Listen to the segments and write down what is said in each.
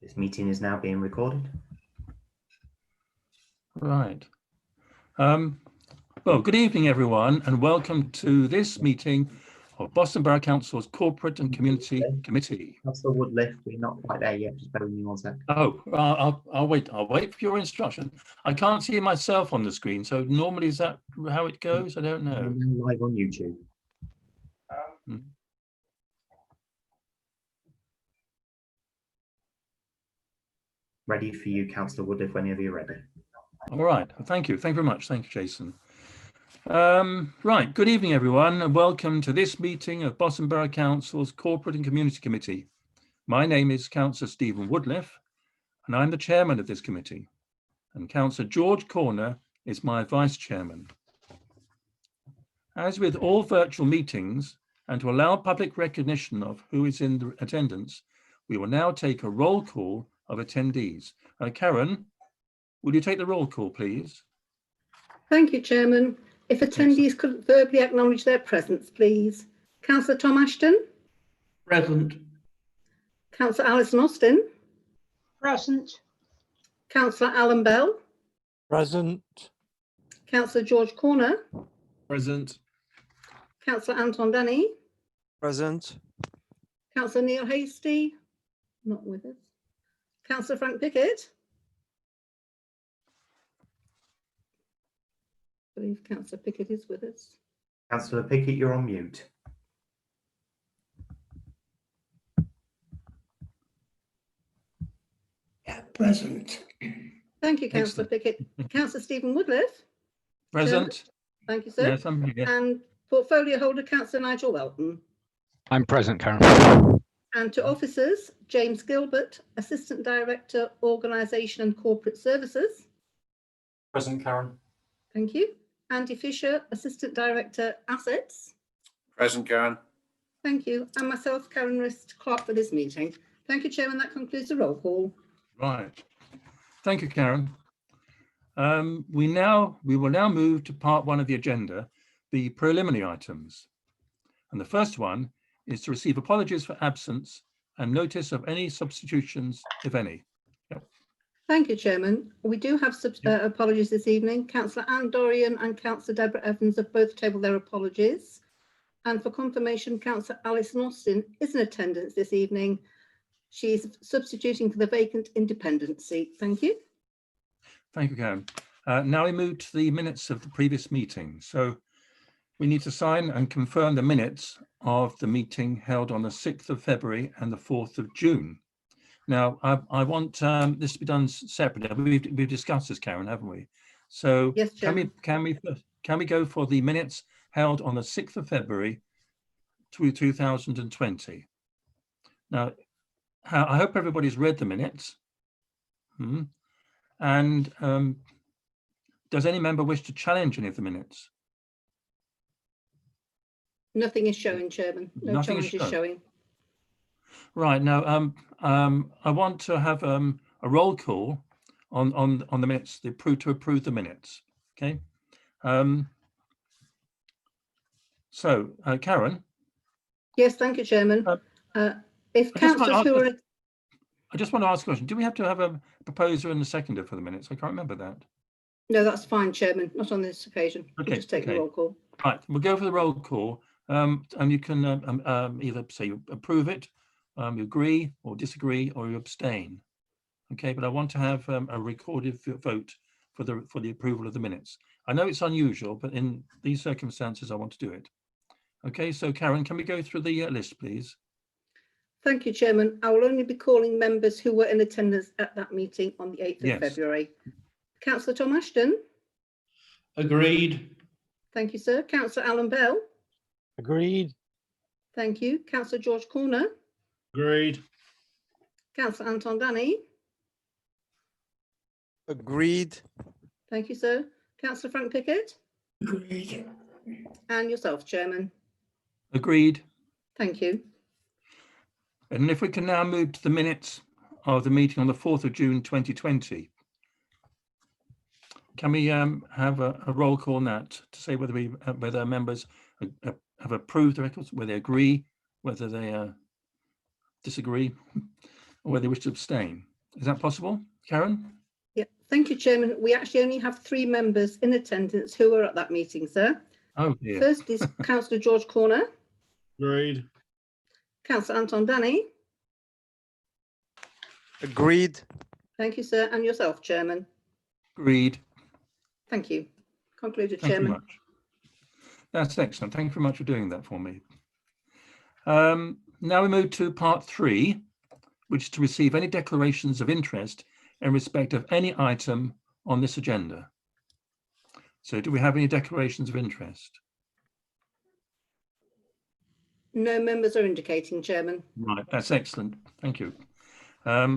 This meeting is now being recorded. Right. Well, good evening, everyone, and welcome to this meeting of Boston Borough Council's Corporate and Community Committee. Councillor Woodliff, we're not quite there yet. Just bear with me 1 sec. Oh, I'll wait. I'll wait for your instruction. I can't see myself on the screen, so normally is that how it goes? I don't know. We're now live on YouTube. Ready for you, Councillor Woodliff, whenever you're ready. All right. Thank you. Thank you very much. Thank you, Jason. Right. Good evening, everyone, and welcome to this meeting of Boston Borough Council's Corporate and Community Committee. My name is Councillor Stephen Woodliff, and I'm the chairman of this committee. And Councillor George Corner is my vice chairman. As with all virtual meetings, and to allow public recognition of who is in the attendance, we will now take a roll call of attendees. Karen, will you take the roll call, please? Thank you, Chairman. If attendees could verbally acknowledge their presence, please. Councillor Tom Ashton. Present. Councillor Alison Austin. Present. Councillor Alan Bell. Present. Councillor George Corner. Present. Councillor Anton Denny. Present. Councillor Neil Hasty. Not with us. Councillor Frank Pickett. I believe Councillor Pickett is with us. Councillor Pickett, you're on mute. Yeah, present. Thank you, Councillor Pickett. Councillor Stephen Woodliff. Present. Thank you, sir. Yes, I'm here. And portfolio holder, Councillor Nigel Welton. I'm present, Karen. And to officers, James Gilbert, Assistant Director, Organisation and Corporate Services. Present, Karen. Thank you. Andy Fisher, Assistant Director, Assets. Present, Karen. Thank you. And myself, Karen Rist, clerk for this meeting. Thank you, Chairman. That concludes the roll call. Right. Thank you, Karen. We will now move to part one of the agenda, the preliminary items. And the first one is to receive apologies for absence and notice of any substitutions, if any. Yep. Thank you, Chairman. We do have apologies this evening. Councillor Anne Dorian and Councillor Deborah Evans have both tabled their apologies. And for confirmation, Councillor Alison Austin is in attendance this evening. She's substituting for the vacant independent seat. Thank you. Thank you, Karen. Now we move to the minutes of the previous meeting. So we need to sign and confirm the minutes of the meeting held on the 6th of February and the 4th of June. Now, I want this to be done separately. We've discussed this, Karen, haven't we? So yes, can we go for the minutes held on the 6th of February 2020? Now, I hope everybody's read the minutes. And does any member wish to challenge any of the minutes? Nothing is showing, Chairman. No challenge is showing. Right, now I want to have a roll call on the minutes, to approve the minutes. Okay. So Karen. Yes, thank you, Chairman. If councillors who are... I just want to ask a question. Do we have to have a proposer and a seconder for the minutes? I can't remember that. No, that's fine, Chairman. Not on this occasion. Okay, we'll just take the roll call. Right, we'll go for the roll call. And you can either say you approve it, you agree or disagree, or you abstain. Okay, but I want to have a recorded vote for the approval of the minutes. I know it's unusual, but in these circumstances, I want to do it. Okay, so Karen, can we go through the list, please? Thank you, Chairman. I will only be calling members who were in attendance at that meeting on the 8th of February. Councillor Tom Ashton. Agreed. Thank you, sir. Councillor Alan Bell. Agreed. Thank you. Councillor George Corner. Agreed. Councillor Anton Denny. Agreed. Thank you, sir. Councillor Frank Pickett. Agreed. And yourself, Chairman. Agreed. Thank you. And if we can now move to the minutes of the meeting on the 4th of June 2020. Can we have a roll call on that to say whether members have approved the records, whether they agree, whether they disagree, or whether they wish to abstain? Is that possible, Karen? Yeah, thank you, Chairman. We actually only have 3 members in attendance who were at that meeting, sir. Oh dear. First is Councillor George Corner, Agreed. Councillor Anton Danny. agreed, Thank you, sir, and yourself, Chairman. Agreed. Thank you. Concluded, Thank you Chairman. much. That's excellent. Thank you very much for doing that for me. Now we move to part 3, which is to receive any declarations of interest in respect of any item on this agenda. So do we have any declarations of interest? No members are indicating, Chairman. Right, that's excellent. Thank you.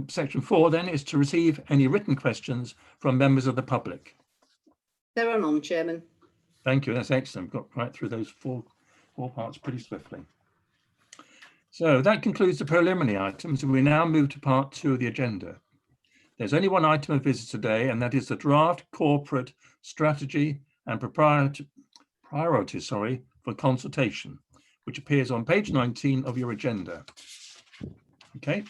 Section 4 then is to receive any written questions from members of the public. There are none, Chairman. Thank you. That's excellent. Got right through those four parts pretty swiftly. So that concludes the preliminary items, and we now move to part 2 of the agenda. There's only one item of business today, and that is the draft corporate strategy and priorities for consultation, which appears on page 19 of your agenda. Okay.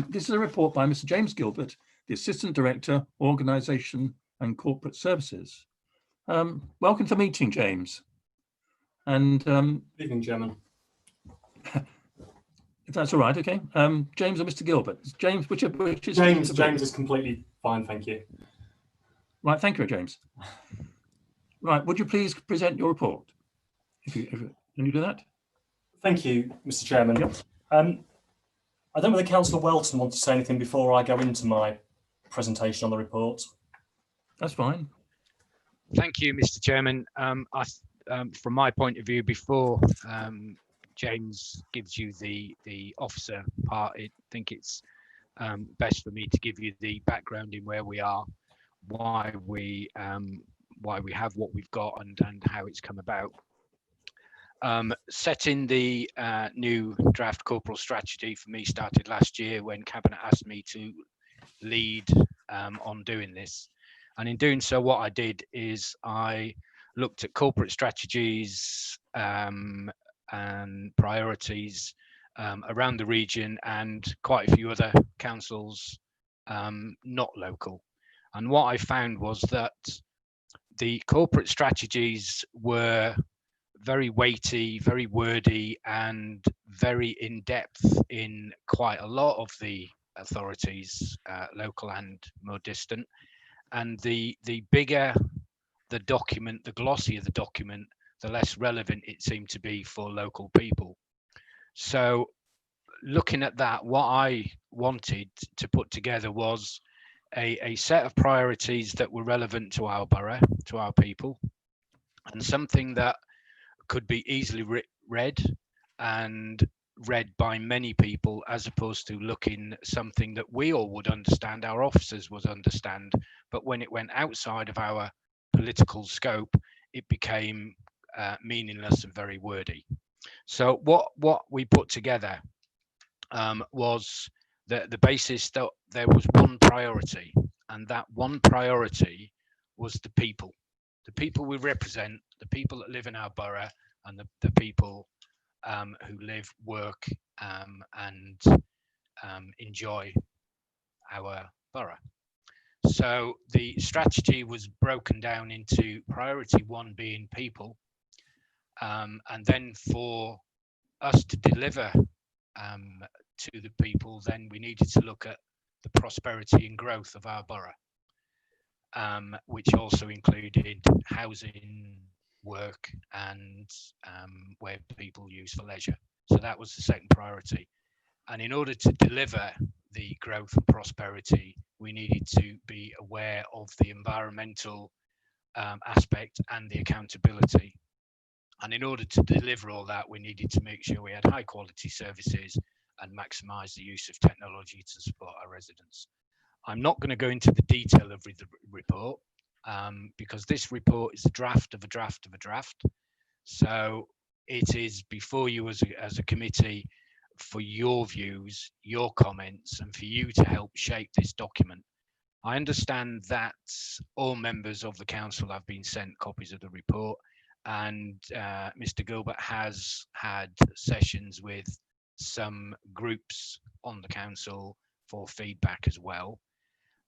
This is a report by Mr. James Gilbert, the Assistant Director, Organisation and Corporate Services. Welcome to the meeting, James. And Good evening, Chairman. if that's all right, okay. James or Mr. Gilbert? James, which is James is completely fine, thank you. Right, thank you, James. Right, would you please present your report? Can you do that? Thank you, Mr. Chairman. Yep. I don't know whether Councillor Welton wants to say anything before I go into my presentation on the report. That's fine. Thank you, Mr. Chairman. From my point of view, before James gives you the officer part, I think it's best for me to give you the background in where we are, why we have what we've got, and how it's come about. Setting the new draft corporal strategy for me started last year when Cabinet asked me to lead on doing this. And in doing so, what I did is I looked at corporate strategies and priorities around the region and quite a few other councils, not local. And what I found was that the corporate strategies were very weighty, very wordy, and very in-depth in quite a lot of the authorities, local and more distant. And the bigger the document, the glossier the document, the less relevant it seemed to be for local people. So looking at that, what I wanted to put together was a set of priorities that were relevant to our borough, to our people, and something that could be easily read and read by many people, as opposed to looking at something that we all would understand, our officers would understand, but when it went outside of our political scope, it became meaningless and very wordy. So what we put together was the basis that there was one priority, and that one priority was the people we represent, the people that live in our borough, and the people who live, work, and enjoy our borough. So the strategy was broken down into priority 1 being people, and then for us to deliver to the people, then we needed to look at the prosperity and growth of our borough, which also included housing, work, and where people use for leisure. So that was the second priority. And in order to deliver the growth and prosperity, we needed to be aware of the environmental aspect and the accountability. And in order to deliver all that, we needed to make sure we had high quality services and maximise the use of technology to support our residents. I'm not going to go into the detail of the report because this report is a draft of a draft of a draft. So it is before you as a committee for your views, your comments, and for you to help shape this document. I understand that all members of the council have been sent copies of the report, and Mr. Gilbert has had sessions with some groups on the council for feedback as well.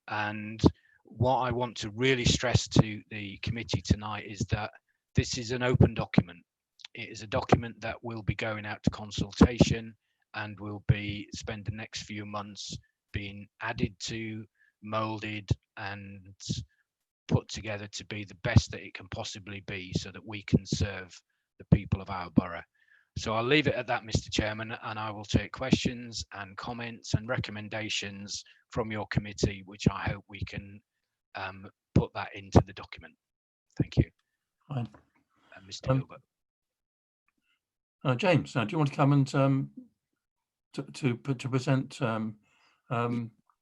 And what I want to really stress to the committee tonight is that this is an open document. It is a document that will be going out to consultation and will be spend the next few months being added to, moulded and put together to be the best that it can possibly be, so that we can serve the people of our borough. So I'll leave it at that, Mr. Chairman, and I will take questions and comments and recommendations from your committee, which I hope we can put that into the document. Thank you. Fine. Mr. Gilbert. James, do you want to come and to present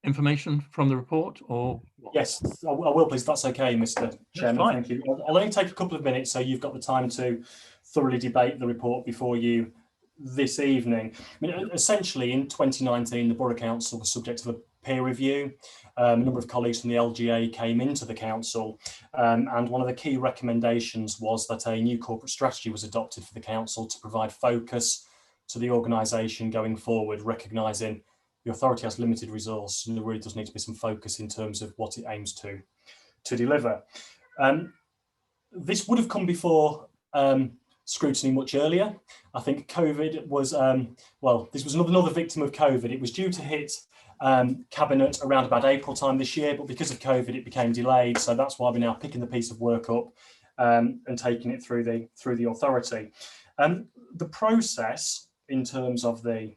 information from the report, or what? Yes, I will, please. That's okay, Mr. Chairman. fine. Thank you. I'll only take a couple of minutes, so you've got the time to thoroughly debate the report before you this evening. I mean, essentially, in 2019, the Borough Council was subject to a peer review. A number of colleagues from the LGA came into the council, and one of the key recommendations was that a new corporate strategy was adopted for the council to provide focus to the organisation going forward, recognising the authority has limited resource and there really does need to be some focus in terms of what it aims to deliver. This would have come before scrutiny much earlier. I think COVID was, well, this was another victim of COVID. It was due to hit Cabinet around about April time this year, but because of COVID it became delayed, so that's why we're now picking the piece of work up and taking it through the authority. The process in terms of the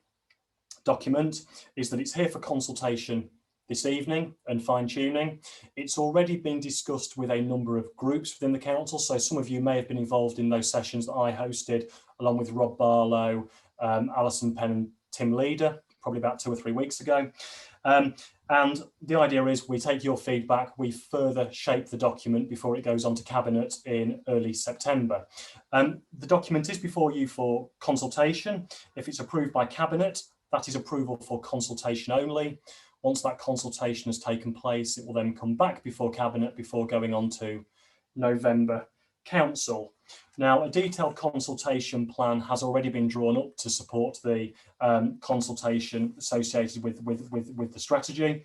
document is that it's here for consultation this evening and fine-tuning. It's already been discussed with a number of groups within the council, so some of you may have been involved in those sessions that I hosted along with Rob Barlow, Alison Penn and Tim Leader, probably about 2 or 3 weeks ago. And the idea is we take your feedback, we further shape the document before it goes on to Cabinet in early September. The document is before you for consultation. If it's approved by Cabinet, that is approval for consultation only. Once that consultation has taken place, it will then come back before Cabinet before going on to November Council. Now, a detailed consultation plan has already been drawn up to support the consultation associated with the strategy.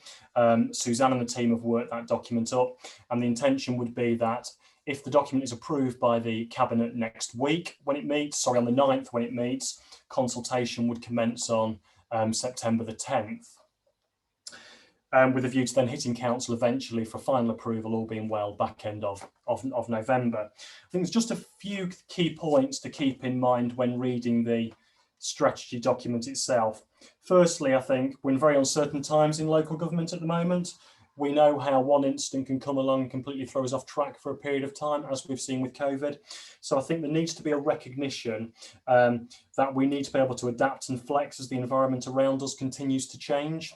Suzanne and the team have worked that document up, and the intention would be that if the document is approved by the Cabinet next week when it meets, sorry, on the 9th when it meets, consultation would commence on September the 10th. With a view to then hitting council eventually for final approval, all being well, back end of November. I think there's just a few key points to keep in mind when reading the strategy document itself. Firstly, I think we're in very uncertain times in local government at the moment. We know how one incident can come along and completely throw us off track for a period of time, as we've seen with COVID. So I think there needs to be a recognition that we need to be able to adapt and flex as the environment around us continues to change.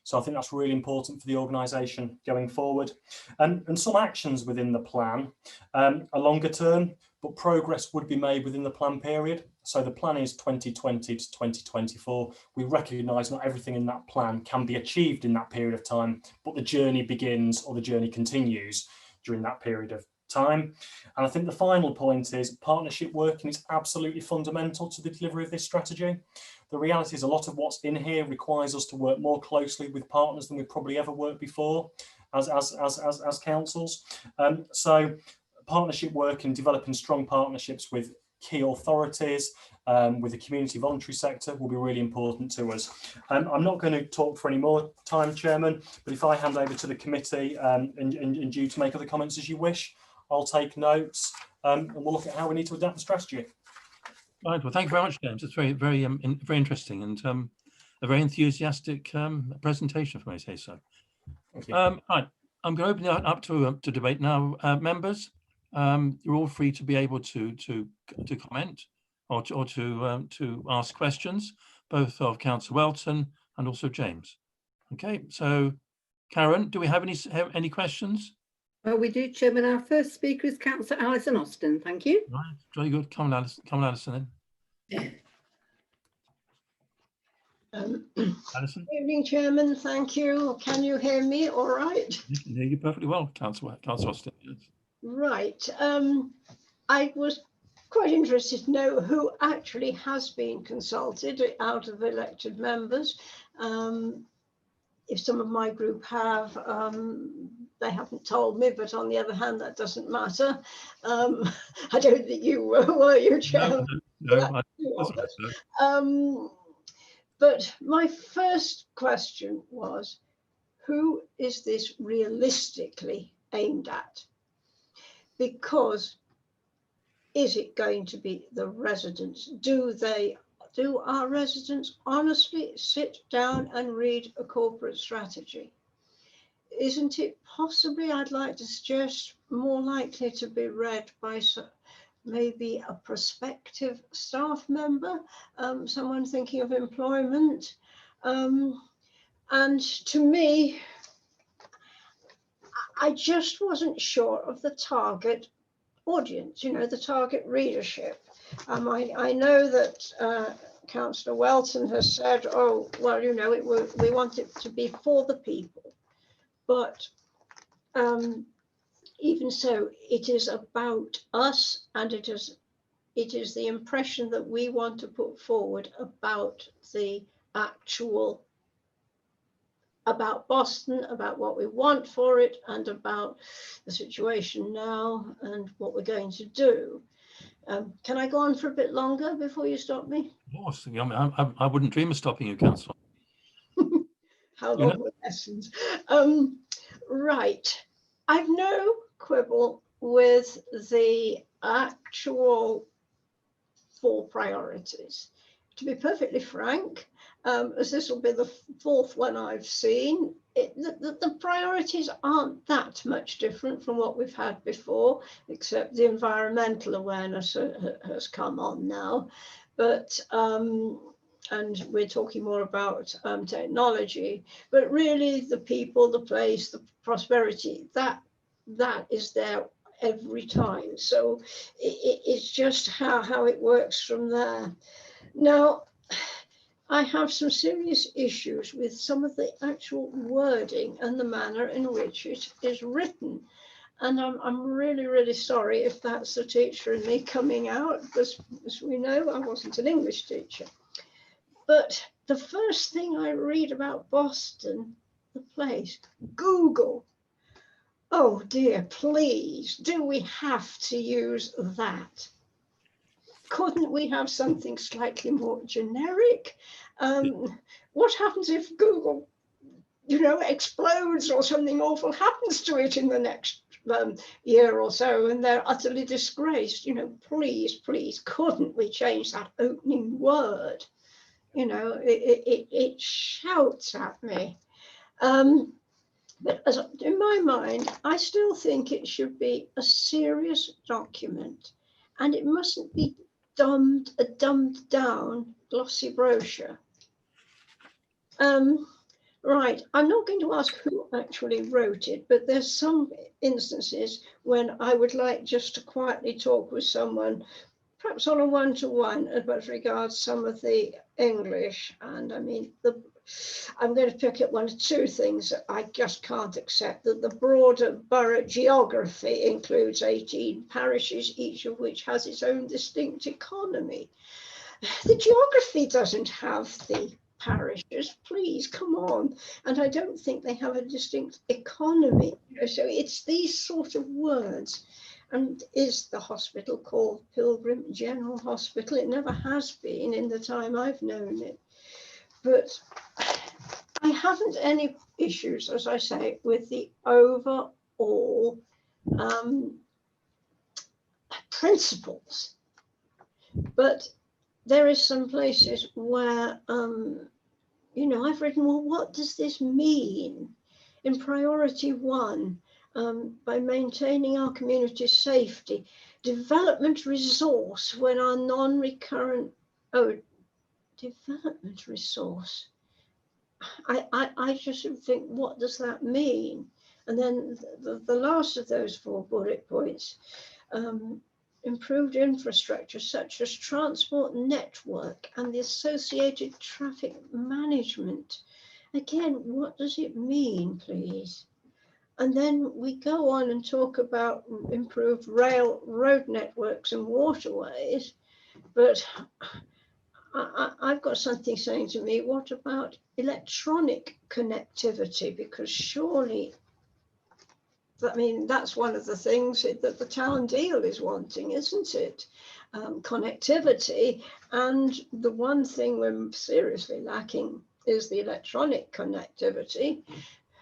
So I think that's really important for the organisation going forward. And some actions within the plan are longer term, but progress would be made within the plan period. So the plan is 2020 to 2024. We recognise not everything in that plan can be achieved in that period of time, but the journey begins or the journey continues during that period of time. And I think the final point is partnership working is absolutely fundamental to the delivery of this strategy. The reality is a lot of what's in here requires us to work more closely with partners than we've probably ever worked before as councils. So partnership work and developing strong partnerships with key authorities, with the community voluntary sector will be really important to us. I'm not going to talk for any more time, Chairman, but if I hand over to the committee and you to make other comments as you wish, I'll take notes and we'll look at how we need to adapt the strategy. Right. Well, thank you very much, James. It's very interesting and a very enthusiastic presentation, if I may say so. Thank you. Right. I'm going to open it up to debate now. Members, you're all free to be able to comment or to ask questions, both of Councillor Welton and also James. Okay. So, Karen, do we have any questions? Well, we do, Chairman. Our first speaker is Councillor Alison Austin. Thank you. Right, very good. Come on, Alison, then. Alison? Evening, Chairman. Thank you. Can you hear me all right? I can hear you perfectly well, Councillor Austin. Yes. Right. I was quite interested to know who actually has been consulted out of elected members. if some of my group have, they haven't told me, but on the other hand, that doesn't matter. I don't think you were you, Chairman? But my first question was, who is this realistically aimed at? Because is it going to be the residents? Do our residents honestly sit down and read a corporate strategy? Isn't it possibly, I'd like to suggest, more likely to be read by maybe a prospective staff member, someone thinking of employment? And to me, I just wasn't sure of the target audience, the target readership. I know that Councillor Welton has said, oh, well, we want it to be for the people. But even so, it is about us, and it is the impression that we want to put forward about the actual, about Boston, about what we want for it, and about the situation now and what we're going to do. Can I go on for a bit longer before you stop me? Of course. I wouldn't dream of stopping you, Councillor. How long were lessons? Right. I've no quibble with the actual 4 priorities. To be perfectly frank, as this will be the 4th one I've seen, the priorities aren't that much different from what we've had before, except the environmental awareness has come on now. But and we're talking more about technology, but really the people, the place, the prosperity, that is there every time. So it's just how it works from there. Now, I have some serious issues with some of the actual wording and the manner in which it is written. And I'm really, really sorry if that's the teacher in me coming out, because as we know, I wasn't an English teacher. But the first thing I read about Boston, the place, Google. Oh dear, please, do we have to use that? Couldn't we have something slightly more generic? What happens if Google, explodes or something awful happens to it in the next year or so and they're utterly disgraced? Please, couldn't we change that opening word? It shouts at me. But in my mind, I still think it should be a serious document, and it mustn't be a dumbed down glossy brochure. Right, I'm not going to ask who actually wrote it, but there's some instances when I would like just to quietly talk with someone, perhaps on a one-to-one, as regards some of the English. And I mean, I'm going to pick up 1 or 2 things that I just can't accept. That the broader borough geography includes 18 parishes, each of which has its own distinct economy. The geography doesn't have the parishes, please, come on. And I don't think they have a distinct economy. So it's these sort of words. And is the hospital called Pilgrim General Hospital? It never has been in the time I've known it. But I haven't any issues, as I say, with the overall principles. But there is some places where, I've written, well, what does this mean? In priority 1, by maintaining our community safety, development resource when our non-recurrent, development resource. I just think, what does that mean? And then the last of those 4 bullet points, improved infrastructure such as transport network and the associated traffic management. Again, what does it mean, please? And then we go on and talk about improved road networks and waterways, but I've got something saying to me, what about electronic connectivity? Because surely, I mean, that's one of the things that the town deal is wanting, isn't it? Connectivity. And the one thing we're seriously lacking is the electronic connectivity,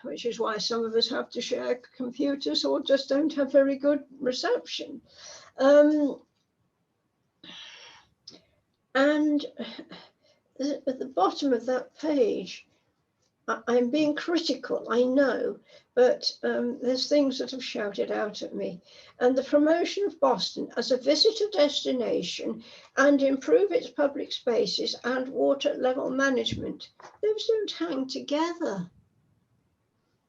which is why some of us have to share computers or just don't have very good reception. And at the bottom of that page, I'm being critical, I know, but there's things that have shouted out at me. And the promotion of Boston as a visitor destination and improve its public spaces and water level management, those don't hang together.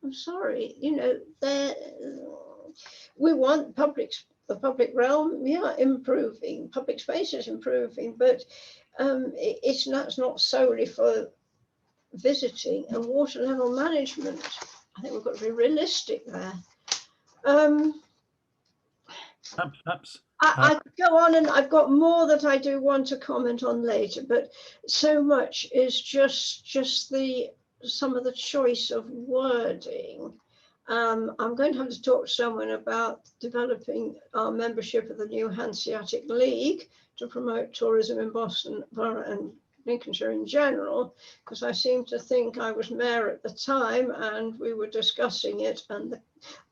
I'm sorry, you know, we want the public realm, yeah, improving, public spaces improving, but it's not solely for visiting and water level management. I think we've got to be realistic there. Perhaps. I could go on, and I've got more that I do want to comment on later, but so much is just some of the choice of wording. I'm going to have to talk to someone about developing our membership of the new Hanseatic League to promote tourism in Boston Borough and Lincolnshire in general, because I seem to think I was mayor at the time and we were discussing it, and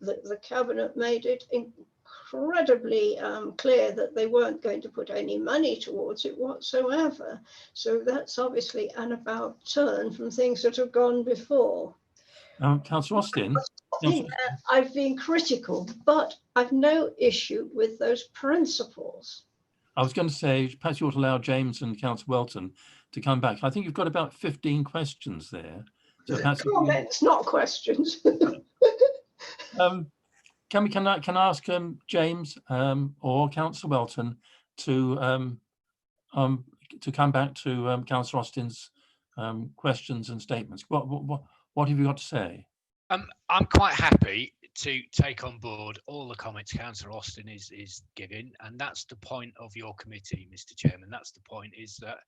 the cabinet made it incredibly clear that they weren't going to put any money towards it whatsoever. So that's obviously an about turn from things that have gone before. Councillor Austin. I've been critical, but I've no issue with those principles. I was going to say, perhaps you ought to allow James and Councillor Welton to come back. I think you've got about 15 questions there. So perhaps comments, not questions. Can I ask James or Councillor Welton to come back to Councillor Austin's questions and statements? What have you got to say? I'm quite happy to take on board all the comments Councillor Austin is giving, and that's the point of your committee, Mr. Chairman. That's the point, is that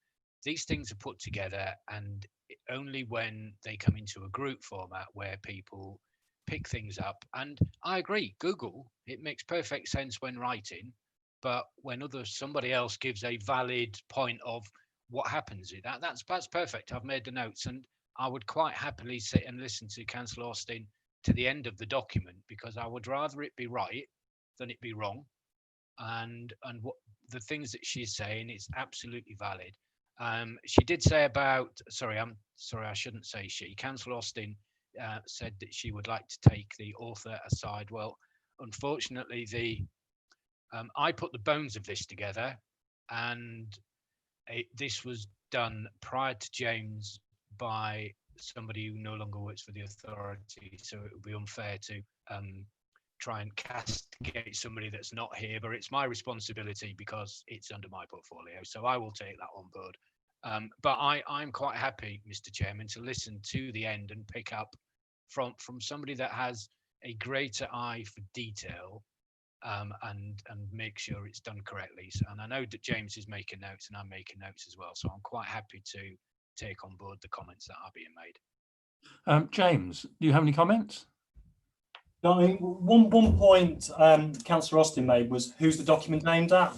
these things are put together, and only when they come into a group format where people pick things up. And I agree, Google, it makes perfect sense when writing, but when somebody else gives a valid point of what happens, that's perfect. I've made the notes, and I would quite happily sit and listen to Councillor Austin to the end of the document, because I would rather it be right than it be wrong. And what the things that she's saying is absolutely valid. She did say about, I shouldn't say she, Councillor Austin said that she would like to take the author aside. Well, unfortunately, I put the bones of this together, and this was done prior to James by somebody who no longer works for the authority, so it would be unfair to try and castigate somebody that's not here, but it's my responsibility because it's under my portfolio, so I will take that on board. But I'm quite happy, Mr. Chairman, to listen to the end and pick up from somebody that has a greater eye for detail, and make sure it's done correctly. And I know that James is making notes and I'm making notes as well, so I'm quite happy to take on board the comments that are being made. James, do you have any comments? No, I mean, one point Councillor Austin made was, who's the document aimed at?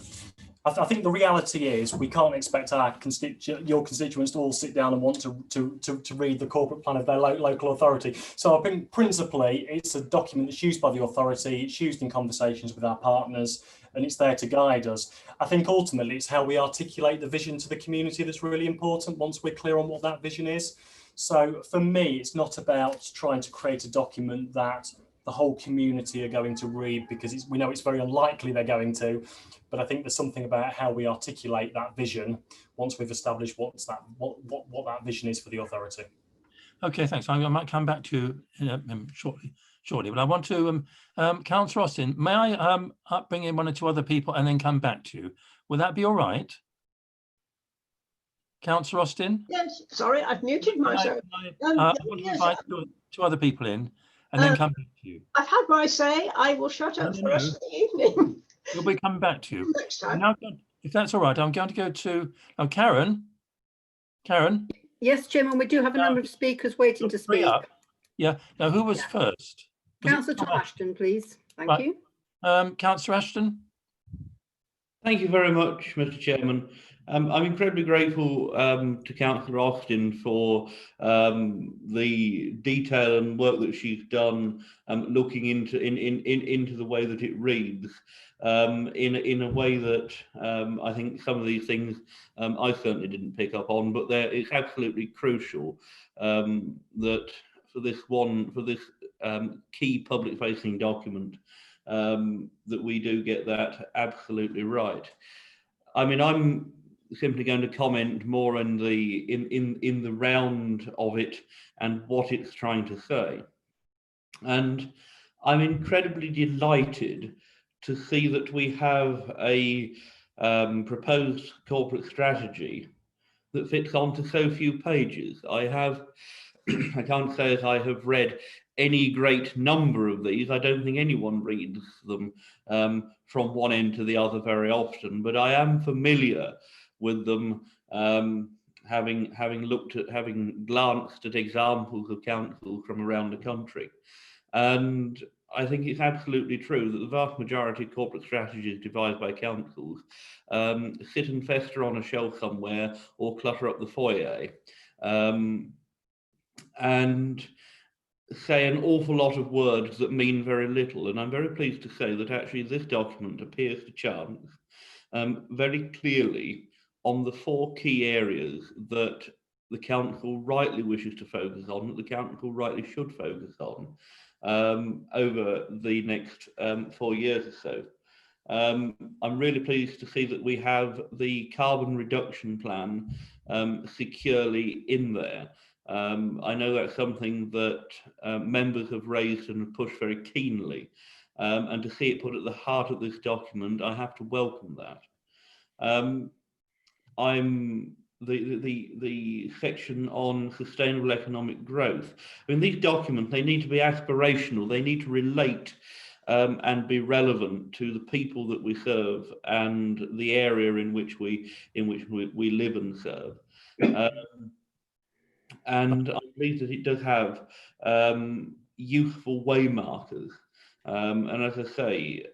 I think the reality is we can't expect your constituents to all sit down and want to read the corporate plan of their local authority. So I think principally it's a document that's used by the authority, it's used in conversations with our partners, and it's there to guide us. I think ultimately it's how we articulate the vision to the community that's really important once we're clear on what that vision is. So for me, it's not about trying to create a document that the whole community are going to read, because we know it's very unlikely they're going to, but I think there's something about how we articulate that vision once we've established what that vision is for the authority. Okay, thanks. I might come back to you shortly, but I want to, Councillor Austin, may I bring in one or two other people and then come back to you? Will that be all right? Councillor Austin? Yes, sorry, I've muted myself. I want to invite two other people in and then come back to you. I've had my say. I will shut up for the rest of the evening. We'll be coming back to you. Next time. Now, if that's all right, I'm going to go to Karen. Karen? Yes, Chairman, we do have a No. number of speakers waiting to Three speak. up. Yeah. Now, who was Yeah. first? Was it Councillor Tom Ashton, please. Thank Right. you. Councillor Ashton? Thank you very much, Mr. Chairman. I'm incredibly grateful to Councillor Austin for the detail and work that she's done, looking into the way that it reads, in a way that I think some of these things I certainly didn't pick up on, but it's absolutely crucial that for this key public-facing document, that we do get that absolutely right. I mean, I'm simply going to comment more in the round of it and what it's trying to say. And I'm incredibly delighted to see that we have a proposed corporate strategy that fits onto so few pages. I can't say as I have read any great number of these. I don't think anyone reads them from one end to the other very often, but I am familiar with them, having glanced at examples of councils from around the country. And I think it's absolutely true that the vast majority of corporate strategies devised by councils sit and fester on a shelf somewhere or clutter up the foyer. And say an awful lot of words that mean very little. And I'm very pleased to say that actually this document appears to chance very clearly on the 4 key areas that the council rightly wishes to focus on, that the council rightly should focus on over the next 4 years or so. I'm really pleased to see that we have the carbon reduction plan securely in there. I know that's something that members have raised and have pushed very keenly, and to see it put at the heart of this document, I have to welcome that. I'm the section on sustainable economic growth. I mean, these documents, they need to be aspirational, they need to relate and be relevant to the people that we serve and the area in which we live and serve. And I'm pleased that it does have useful way markers. And as I say,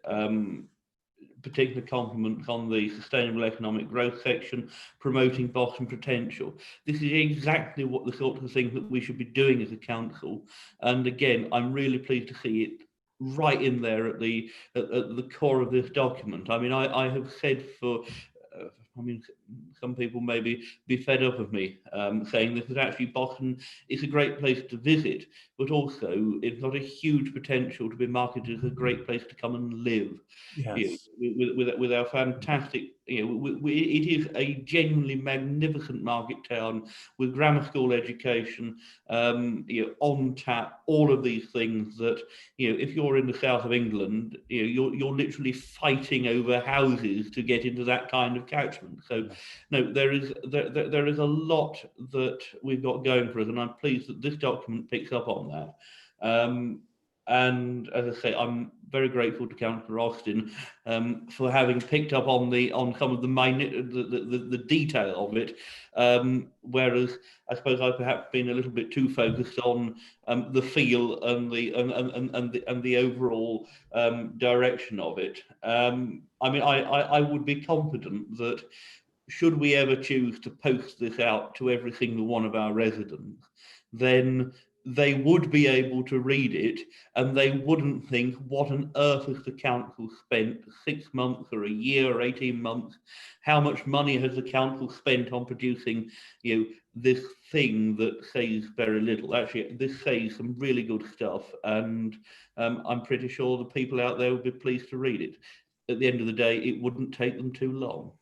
particular compliments on the sustainable economic growth section, promoting bottom potential. This is exactly what the sort of thing that we should be doing as a council. And again, I'm really pleased to see it right in there at the core of this document. I mean, I have said for I mean, some people maybe be fed up of me saying this, but actually Boston is a great place to visit, but also it's got a huge potential to be marketed as a great place to come and live. Yes. With our fantastic, it is a genuinely magnificent market town with grammar school education, on tap, all of these things that, if you're in the south of England, you're literally fighting over houses to get into that kind of catchment. So, no, there is a lot that we've got going for us, and I'm pleased that this document picks up on that. And as I say, I'm very grateful to Councillor Austin for having picked up on some of the detail of it, whereas I suppose I've perhaps been a little bit too focused on the feel and the overall direction of it. I mean, I would be confident that should we ever choose to post this out to every single one of our residents, then they would be able to read it and they wouldn't think, what on earth has the council spent 6 months or a year or 18 months? How much money has the council spent on producing, this thing that says very little? Actually, this says some really good stuff, and I'm pretty sure the people out there would be pleased to read it. At the end of the day, it wouldn't take them too long.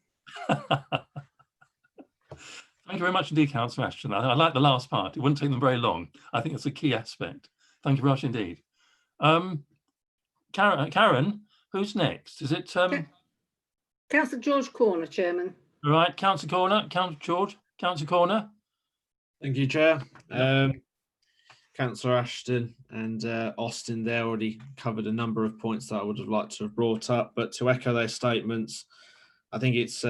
Thank you very much indeed, Councillor Ashton. I like the last part. It wouldn't take them very long. I think it's a key aspect. Thank you very much indeed. Karen, who's next? Is it Councillor George Corner, Chairman. right? Councillor Corner, Councillor Corner. Thank you, Chair. Councillor Ashton and Austin there already covered a number of points that I would have liked to have brought up, but to echo their statements, I think it's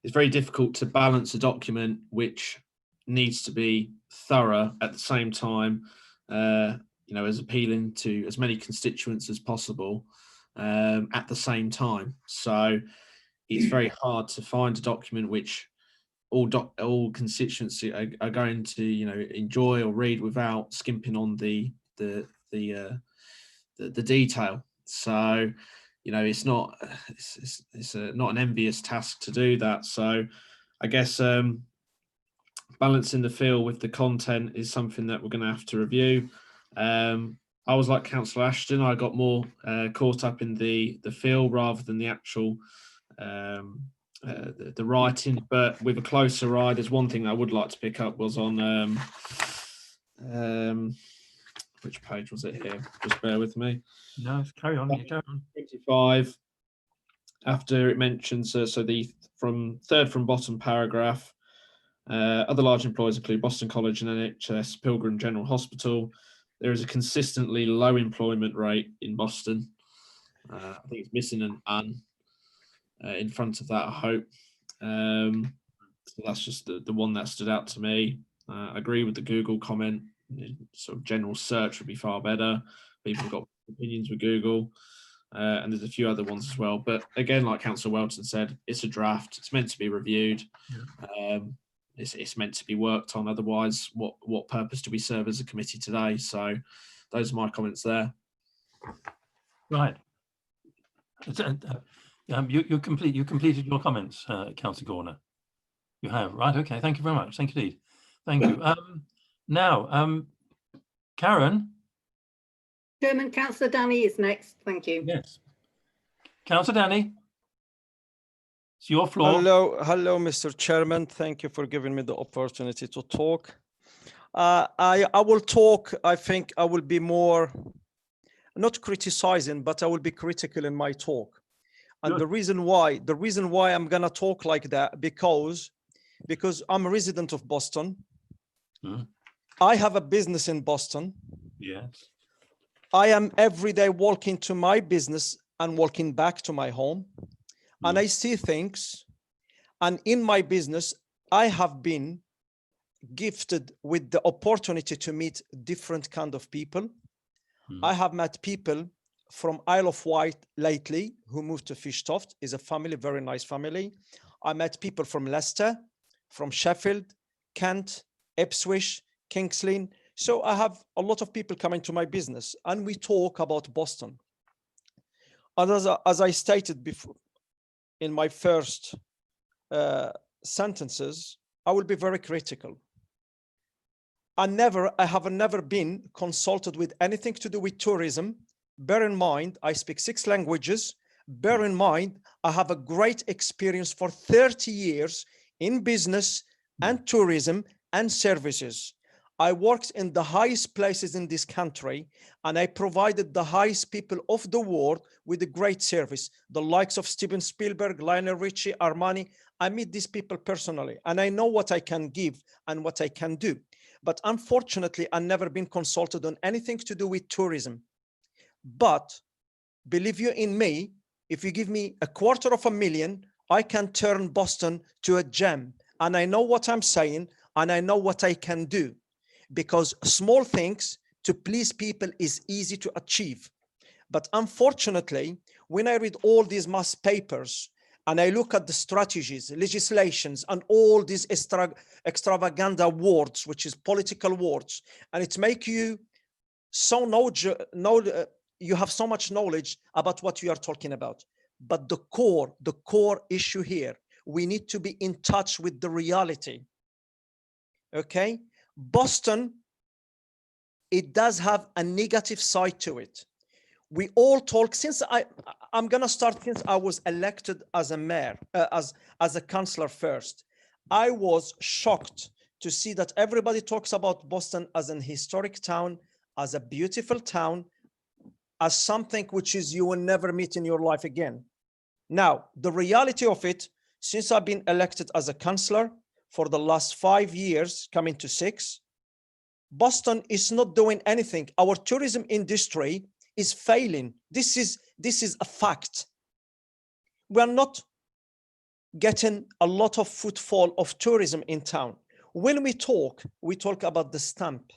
it's very difficult to balance a document which needs to be thorough at the same time, as appealing to as many constituents as possible at the same time. So it's very hard to find a document which all constituents are going to enjoy or read without skimping on the detail. So it's not not an envious task to do that. So I guess balancing the feel with the content is something that we're going to have to review. I was like Councillor Ashton. I got more caught up in the feel rather than the actual the writing. But with a closer eye, there's one thing I would like to pick up was on which page was it here? Just bear with me. No, carry on. You carry on. 25. After it mentions so the third from bottom paragraph. Other large employers include Boston College and NHS Pilgrim General Hospital. There is a consistently low employment rate in Boston. I think it's missing an "an" in front of that, I hope. So that's just the one that stood out to me. I agree with the Google comment. Sort of general search would be far better. People have got opinions with Google. And there's a few other ones as well. But again, like Councillor Welton said, it's a draft. It's meant to be reviewed. Yeah. It's meant to be worked on. Otherwise, what purpose do we serve as a committee today? So those are my comments there. Right. You completed your comments, Councillor Gorner. You have, right? Okay. Thank you very much. Thank you indeed. Thank you. Now, Karen. Chairman, Councillor Danny is next. Thank you. Yes. Councillor Danny. It's your floor. Hello, Mr. Chairman. Thank you for giving me the opportunity to talk. I will talk. I think I will be more, not criticizing, but I will be critical in my talk. And Good. the reason why I'm gonna talk like that, because I'm a resident of Boston. I have a business in Boston. Yes. I am every day walking to my business and walking back to my home. And I see things, and in my business, I have been gifted with the opportunity to meet different kind of people. I have met people from Isle of Wight lately who moved to Fishtoft. Is a family, very nice family. I met people from Leicester, from Sheffield, Kent, Ipswich, Kings Lynn. So I have a lot of people coming to my business, and we talk about Boston. And as I stated before, in my first sentences, I will be very critical. I have never been consulted with anything to do with tourism. Bear in mind, I speak 6 languages. Bear in mind, I have a great experience for 30 years in business and tourism and services. I worked in the highest places in this country, and I provided the highest people of the world with a great service. The likes of Steven Spielberg, Lionel Richie, Armani. I meet these people personally, and I know what I can give and what I can do. But unfortunately, I've never been consulted on anything to do with tourism. But believe you in me, if you give me $250,000, I can turn Boston to a gem. And I know what I'm saying, and I know what I can do. Because small things to please people is easy to achieve. But unfortunately, when I read all these mass papers and I look at the strategies, legislations, and all these extravagant words, which is political words, and it makes you so you have so much knowledge about what you are talking about. But the core issue here, we need to be in touch with the reality. Okay? Boston, it does have a negative side to it. We all talk, since I'm gonna start since I was elected as a mayor, as a councillor first. I was shocked to see that everybody talks about Boston as an historic town, as a beautiful town, as something which is you will never meet in your life again. Now, the reality of it, since I've been elected as a councillor, for the last 5 years, coming to 6, Boston is not doing anything. Our tourism industry is failing. This is a fact. We're not getting a lot of footfall of tourism in town. When we talk about the stamp,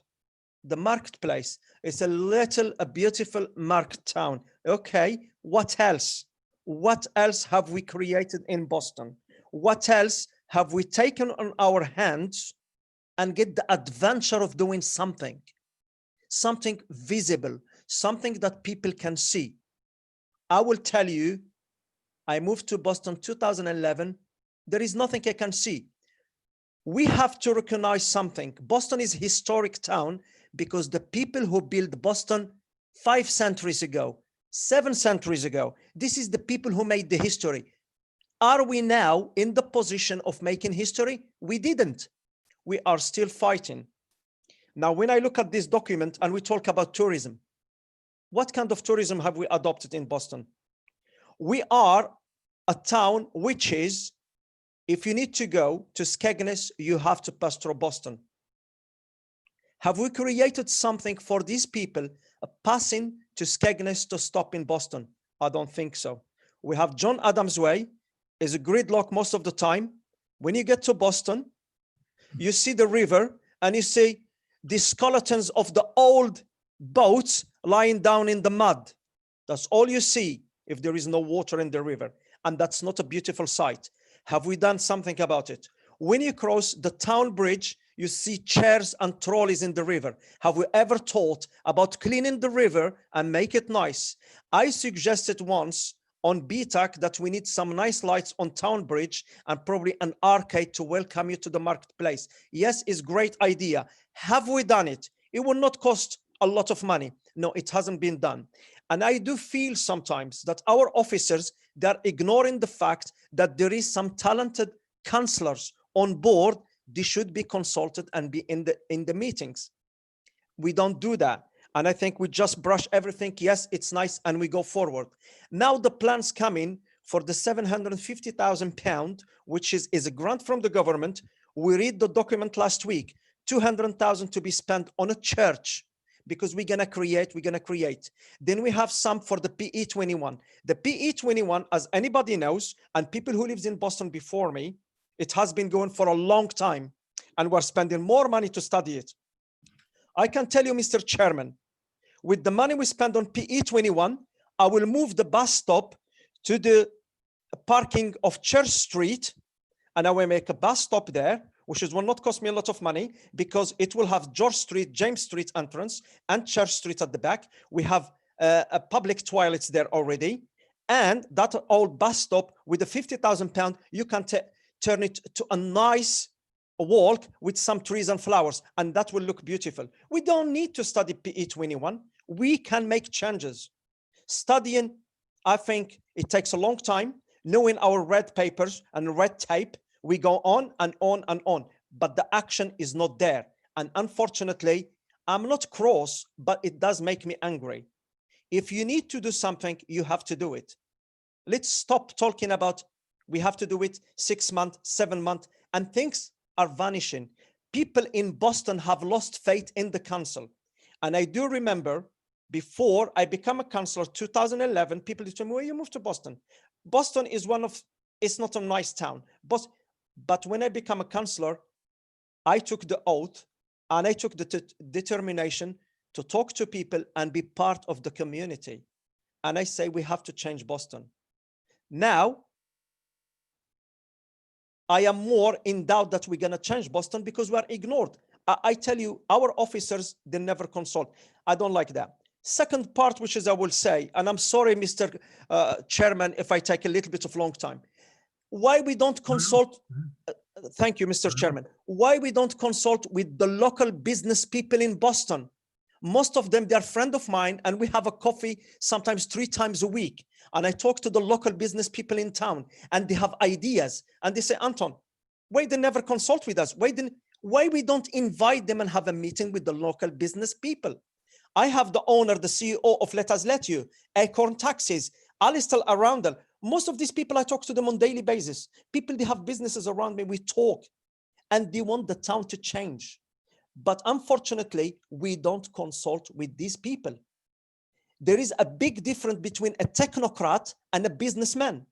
the marketplace. It's a beautiful market town. Okay, what else? What else have we created in Boston? What else have we taken on our hands and get the adventure of doing something visible, something that people can see? I will tell you, I moved to Boston 2011. There is nothing I can see. We have to recognize something. Boston is a historic town because the people who built Boston 5 centuries ago, 7 centuries ago, this is the people who made the history. Are we now in the position of making history? We didn't. We are still fighting. Now, when I look at this document and we talk about tourism, what kind of tourism have we adopted in Boston? We are a town which is, if you need to go to Skegness, you have to pass through Boston. Have we created something for these people passing to Skegness to stop in Boston? I don't think so. We have John Adams Way, is a gridlock most of the time. When you get to Boston, you see the river and you see the skeletons of the old boats lying down in the mud. That's all you see if there is no water in the river. And that's not a beautiful sight. Have we done something about it? When you cross the town bridge, you see chairs and trolleys in the river. Have we ever thought about cleaning the river and make it nice? I suggested once on BTAC that we need some nice lights on town bridge and probably an arcade to welcome you to the marketplace. Yes, it's a great idea. Have we done it? It will not cost a lot of money. No, it hasn't been done. And I do feel sometimes that our officers, they're ignoring the fact that there is some talented councillors on board. They should be consulted and be in the meetings. We don't do that. And I think we just brush everything. Yes, it's nice. And we go forward. Now the plans come in for the £750,000, which is a grant from the government. We read the document last week, 200,000 to be spent on a church, because we're going to create. Then we have some for the PE 21. The PE 21, as anybody knows, and people who lives in Boston before me, it has been going for a long time, and we're spending more money to study it. I can tell you, Mr. Chairman, with the money we spend on PE 21, I will move the bus stop to the parking of Church Street, and I will make a bus stop there, which will not cost me a lot of money, because it will have George Street, James Street entrance, and Church Street at the back. We have a public toilets there already, and that old bus stop with the £50,000, you can turn it to a nice walk with some trees and flowers, and that will look beautiful. We don't need to study PE 21. We can make changes. Studying, I think it takes a long time. Knowing our red papers and red tape, we go on and on and on, but the action is not there. And unfortunately, I'm not cross, but it does make me angry. If you need to do something, you have to do it. Let's stop talking about we have to do it 6 months, 7 months, and things are vanishing. People in Boston have lost faith in the council. And I do remember before I became a councillor, 2011, people told me, well, you moved to Boston. Boston is it's not a nice town. But when I became a councillor, I took the oath and I took the determination to talk to people and be part of the community. And I say, we have to change Boston. Now, I am more in doubt that we're going to change Boston because we are ignored. I tell you, our officers, they never consult. I don't like that. Second part, which is I will say, and I'm sorry, Mr. Chairman, if I take a little bit of long time. Why we don't consult, thank you, Mr. Chairman. Why we don't consult with the local business people in Boston? Most of them, they're friends of mine, and we have a coffee sometimes 3 times a week. And I talk to the local business people in town, and they have ideas. And they say, Anton, why they never consult with us? Why we don't invite them and have a meeting with the local business people? I have the owner, the CEO of Let Us Let You, Acorn Taxis, Alistair Arundel. Most of these people, I talk to them on a daily basis. People, they have businesses around me, we talk, and they want the town to change. But unfortunately, we don't consult with these people. There is a big difference between a technocrat and a businessman.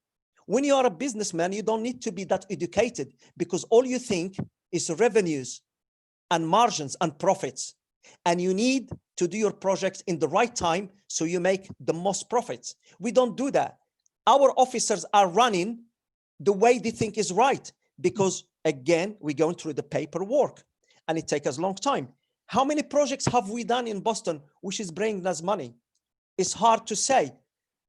When you are a businessman, you don't need to be that educated, because all you think is revenues and margins and profits. And you need to do your projects in the right time so you make the most profits. We don't do that. Our officers are running the way they think is right, because again, we're going through the paperwork and it takes us a long time. How many projects have we done in Boston which is bringing us money? It's hard to say.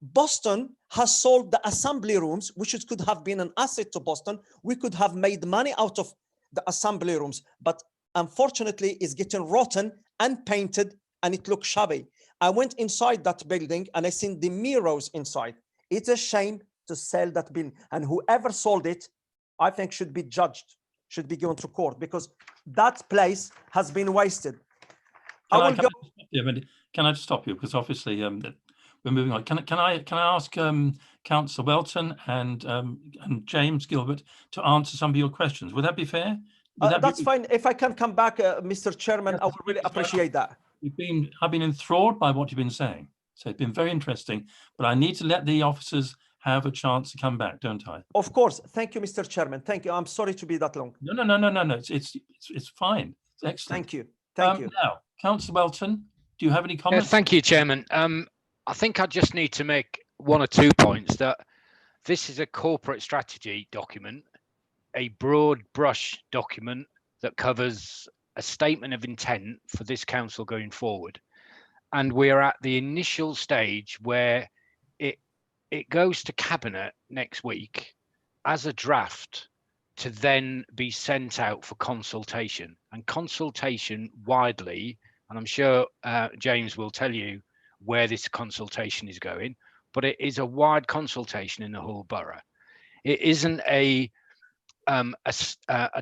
Boston has sold the assembly rooms, which could have been an asset to Boston. We could have made money out of the assembly rooms, but unfortunately it's getting rotten and painted and it looks shabby. I went inside that building and I seen the mirrors inside. It's a shame to sell that building, and whoever sold it, I think should be judged, should be given to court, because that place has been wasted. Can I just stop you? Because obviously we're moving on. Can I ask Councillor Welton and James Gilbert to answer some of your questions? Would that be fair? That's fine. If I can come back, Mr. Chairman, I would really appreciate that. I've been enthralled by what you've been saying. So it's been very interesting, but I need to let the officers have a chance to come back, don't I? Of course. Thank you, Mr. Chairman. Thank you. I'm sorry to be that long. No. It's fine. It's excellent. Thank you. Thank you. Now, Councillor Welton, do you have any comments? Thank you, Chairman. I think I just need to make one or two points. That this is a corporate strategy document, a broad brush document that covers a statement of intent for this council going forward. And we're at the initial stage where it goes to Cabinet next week as a draft to then be sent out for consultation, and consultation widely. And I'm sure James will tell you where this consultation is going, but it is a wide consultation in the whole borough. It isn't a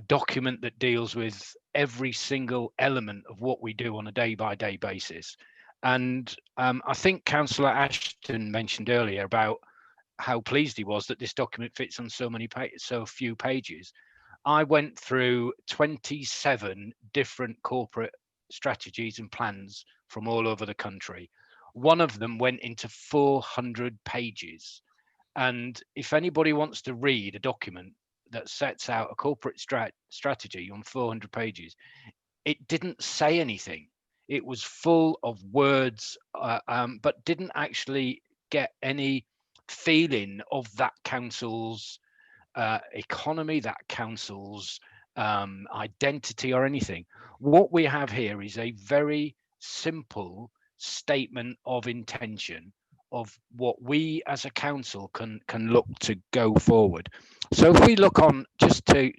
document that deals with every single element of what we do on a day-by-day basis. And I think Councillor Ashton mentioned earlier about how pleased he was that this document fits on so few pages. I went through 27 different corporate strategies and plans from all over the country. One of them went into 400 pages. And if anybody wants to read a document that sets out a corporate strategy on 400 pages, it didn't say anything. It was full of words, but didn't actually get any feeling of that council's economy, that council's identity or anything. What we have here is a very simple statement of intention of what we as a council can look to go forward. So if we look on, just to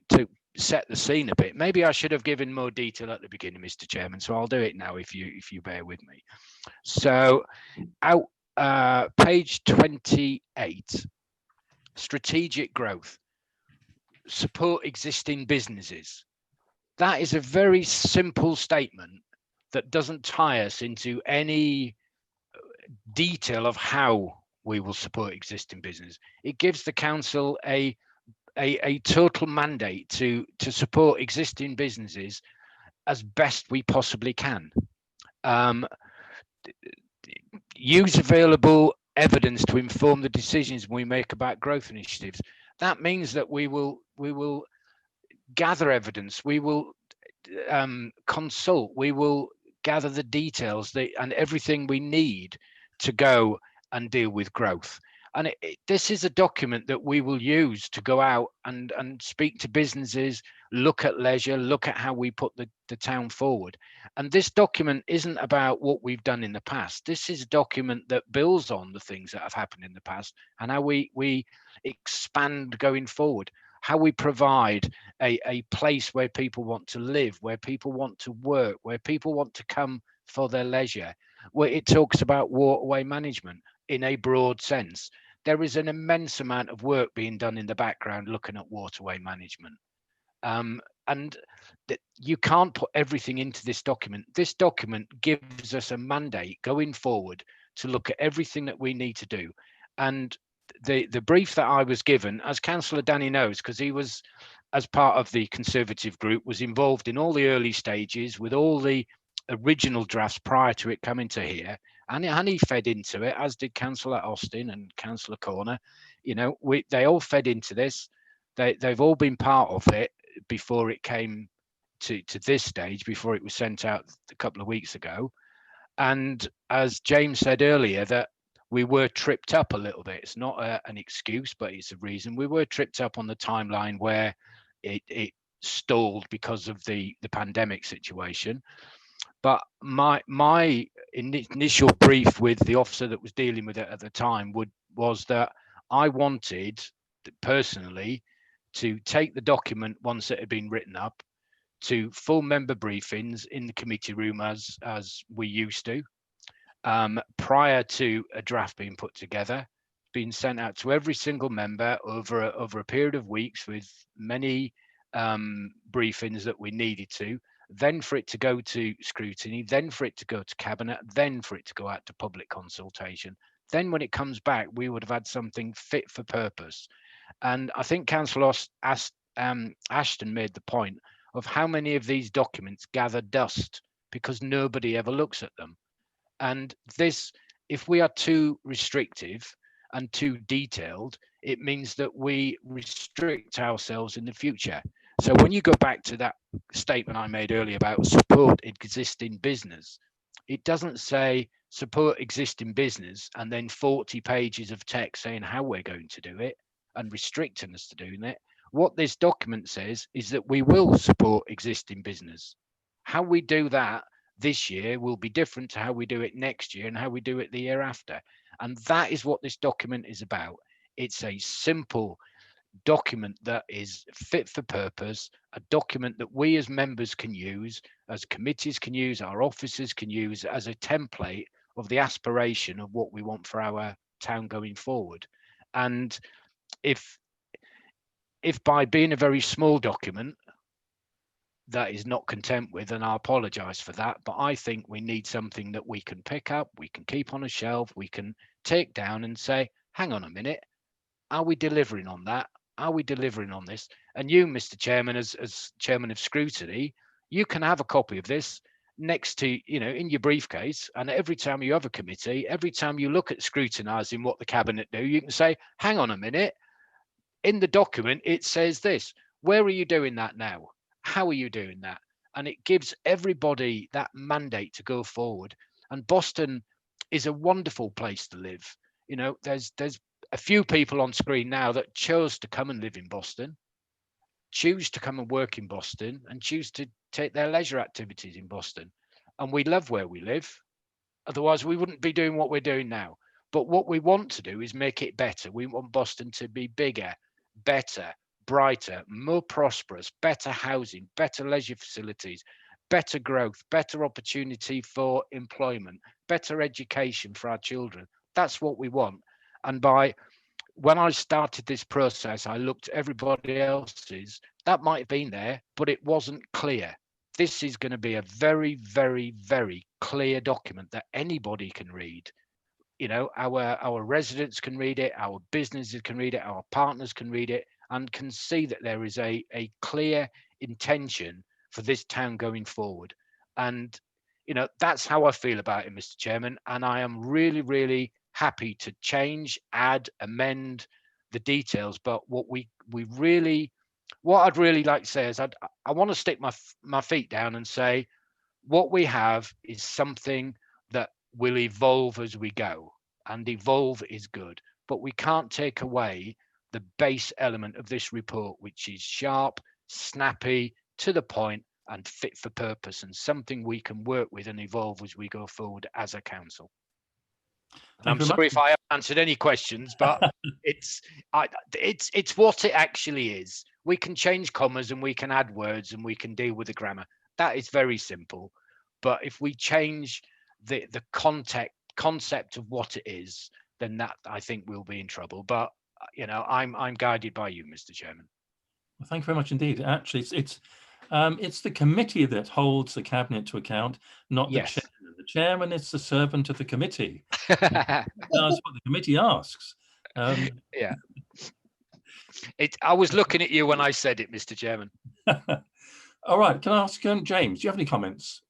set the scene a bit, maybe I should have given more detail at the beginning, Mr. Chairman, so I'll do it now if you bear with me. So page 28, strategic growth, support existing businesses. That is a very simple statement that doesn't tie us into any detail of how we will support existing business. It gives the council a total mandate to support existing businesses as best we possibly can. Use available evidence to inform the decisions we make about growth initiatives. That means that we will gather evidence, we will consult, we will gather the details and everything we need to go and deal with growth. And this is a document that we will use to go out and speak to businesses, look at leisure, look at how we put the town forward. And this document isn't about what we've done in the past. This is a document that builds on the things that have happened in the past and how we expand going forward, how we provide a place where people want to live, where people want to work, where people want to come for their leisure, where it talks about waterway management in a broad sense. There is an immense amount of work being done in the background looking at waterway management. And you can't put everything into this document. This document gives us a mandate going forward to look at everything that we need to do. And the brief that I was given, as Councillor Danny knows, because he was, as part of the Conservative group, was involved in all the early stages with all the original drafts prior to it coming to here, and he fed into it, as did Councillor Austin and Councillor Corner. You know, they all fed into this. They've all been part of it before it came to this stage, before it was sent out a couple of weeks ago. And as James said earlier, that we were tripped up a little bit. It's not an excuse, but it's a reason. We were tripped up on the timeline where it stalled because of the pandemic situation. But my initial brief with the officer that was dealing with it at the time was that I wanted personally to take the document once it had been written up to full member briefings in the committee room as we used to, prior to a draft being put together, being sent out to every single member over a period of weeks with many briefings that we needed to, then for it to go to scrutiny, then for it to go to cabinet, then for it to go out to public consultation. Then when it comes back, we would have had something fit for purpose. And I think Councillor Ashton made the point of how many of these documents gather dust because nobody ever looks at them. And this, if we are too restrictive and too detailed, it means that we restrict ourselves in the future. So when you go back to that statement I made earlier about support existing business, it doesn't say support existing business and then 40 pages of text saying how we're going to do it and restricting us to doing it. What this document says is that we will support existing business. How we do that this year will be different to how we do it next year and how we do it the year after. And that is what this document is about. It's a simple document that is fit for purpose, a document that we as members can use, as committees can use, our officers can use as a template of the aspiration of what we want for our town going forward. And if by being a very small document that is not content with, and I apologize for that, but I think we need something that we can pick up, we can keep on a shelf, we can take down and say, hang on a minute, are we delivering on that? Are we delivering on this? And you, Mr. Chairman, as Chairman of Scrutiny, you can have a copy of this next to, in your briefcase. And every time you have a committee, every time you look at scrutinising what the cabinet do, you can say, hang on a minute, in the document, it says this. Where are you doing that now? How are you doing that? And it gives everybody that mandate to go forward. And Boston is a wonderful place to live. There's a few people on screen now that chose to come and live in Boston, choose to come and work in Boston, and choose to take their leisure activities in Boston. And we love where we live. Otherwise, we wouldn't be doing what we're doing now. But what we want to do is make it better. We want Boston to be bigger, better, brighter, more prosperous, better housing, better leisure facilities, better growth, better opportunity for employment, better education for our children. That's what we want. And when I started this process, I looked at everybody else's. That might have been there, but it wasn't clear. This is going to be a very, very, very clear document that anybody can read. Our residents can read it, our businesses can read it, our partners can read it, and can see that there is a clear intention for this town going forward. And, that's how I feel about it, Mr. Chairman. And I am really, really happy to change, add, amend the details. But what I'd really like to say is I want to stick my feet down and say what we have is something that will evolve as we go, and evolve is good, but we can't take away the base element of this report, which is sharp, snappy, to the point, and fit for purpose, and something we can work with and evolve as we go forward as a council. And I'm sorry if I haven't answered any questions, but it's what it actually is. We can change commas and we can add words and we can deal with the grammar. That is very simple. But if we change the concept of what it is, then that, I think, we'll be in trouble. But I'm guided by you, Mr. Chairman. Well, thank you very much indeed. Actually, it's the committee that holds the cabinet to account, not the chairman. The chairman is the servant of the committee. That's what the committee asks. Yeah. I was looking at you when I said it, Mr. Chairman. All right. Can I ask James? Do you have any comments?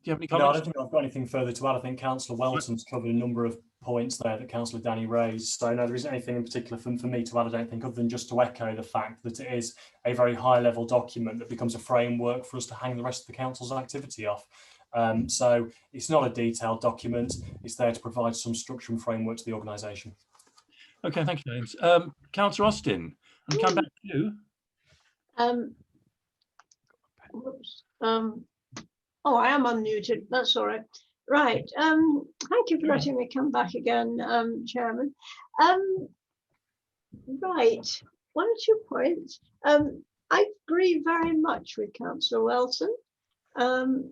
you have any No, I comments? don't think I've got anything further to add. I think Councillor Welton's covered a number of points there that Councillor Danny raised. So no, there isn't anything in particular for me to add, I don't think, other than just to echo the fact that it is a very high level document that becomes a framework for us to hang the rest of the council's activity off. So it's not a detailed document. It's there to provide some structure and framework to the organisation. Okay, thank you, James. Councillor Austin, and come back to you. Whoops. Oh, I am unmuted. That's all right. Right. Thank you for letting me come back again, Chairman. Right. 1 or 2 points. I agree very much with Councillor Welton on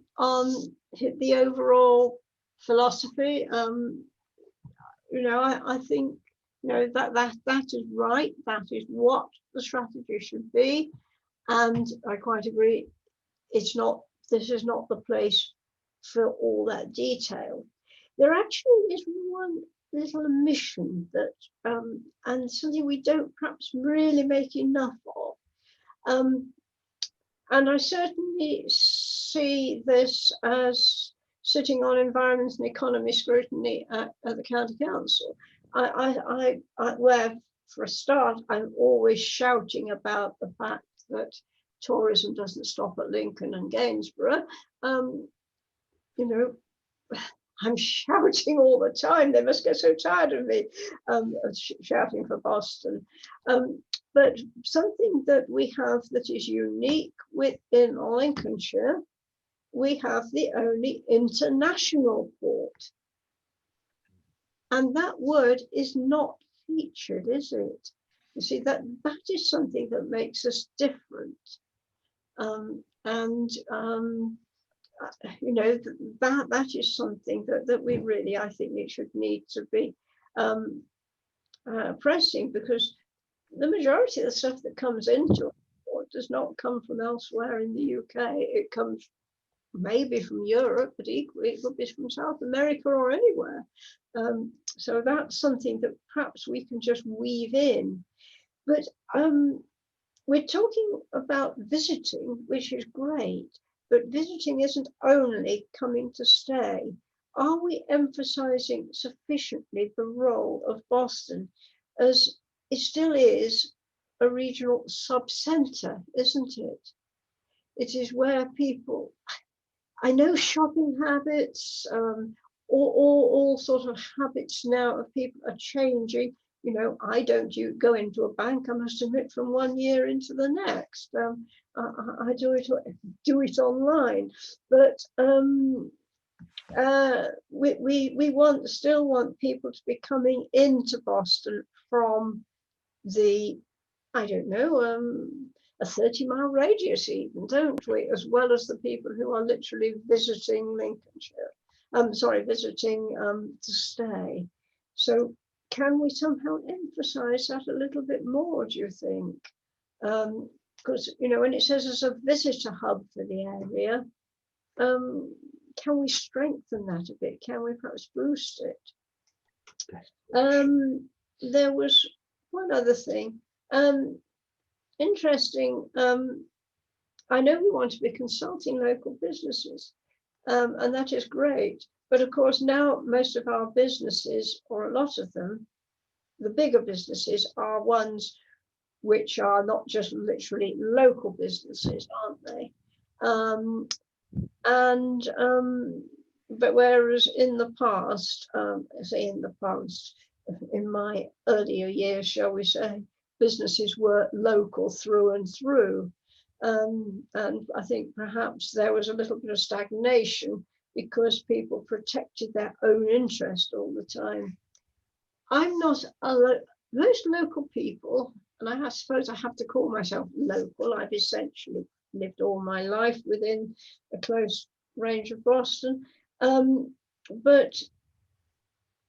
the overall philosophy. You know, I think, you know, that is right. That is what the strategy should be. And I quite agree. This is not the place for all that detail. There actually is one little omission that, and something we don't perhaps really make enough of. And I certainly see this as sitting on environment and economy scrutiny at the county council. Where for a start, I'm always shouting about the fact that tourism doesn't stop at Lincoln and Gainsborough. You know, I'm shouting all the time. They must get so tired of me shouting for Boston. But something that we have that is unique within Lincolnshire, we have the only international port. And that word is not featured, is it? You see, that is something that makes us different. You know, that is something that we really, I think it should need to be pressing, because the majority of the stuff that comes into our port does not come from elsewhere in the UK. It comes maybe from Europe, but equally it could be from South America or anywhere. So that's something that perhaps we can just weave in. But we're talking about visiting, which is great, but visiting isn't only coming to stay. Are we emphasising sufficiently the role of Boston, as it still is a regional sub-centre, isn't it? It is where people, I know shopping habits, all sort of habits now of people are changing. You know, I don't go into a bank, I must admit, from 1 year into the next. I do it online, but we still want people to be coming into Boston from the, I don't know, a 30-mile radius even, don't we? As well as the people who are literally visiting Lincolnshire. Visiting to stay. So can we somehow emphasize that a little bit more, do you think? Because, you know, when it says as a visitor hub for the area, can we strengthen that a bit? Can we perhaps boost it? There was one other thing. Interesting. I know we want to be consulting local businesses, and that is great. But of course, now most of our businesses, or a lot of them, the bigger businesses, are ones which are not just literally local businesses, aren't they? But whereas in the past, in my earlier years, shall we say, businesses were local through and through. And I think perhaps there was a little bit of stagnation because people protected their own interest all the time. I'm not most local people, and I suppose I have to call myself local. I've essentially lived all my life within a close range of Boston. But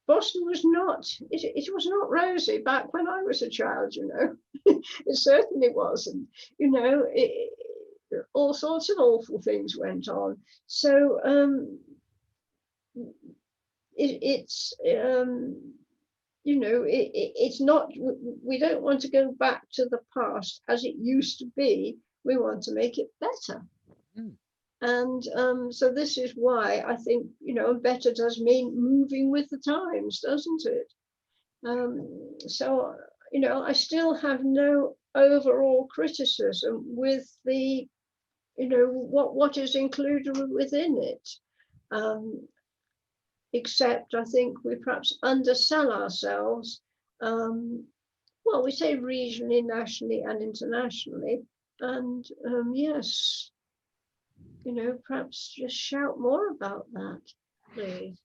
Boston was not, it was not rosy back when I was a child, you know. It certainly wasn't, you know, all sorts of awful things went on. So you know, it's not, we don't want to go back to the past as it used to be. We want to make it better. And so this is why I think, you know, better does mean moving with the times, doesn't it? So, you know, I still have no overall criticism with the, you know, what is included within it. Except I think we perhaps undersell ourselves. Well, we say regionally, nationally, and internationally. And yes, you know, perhaps just shout more about that, please.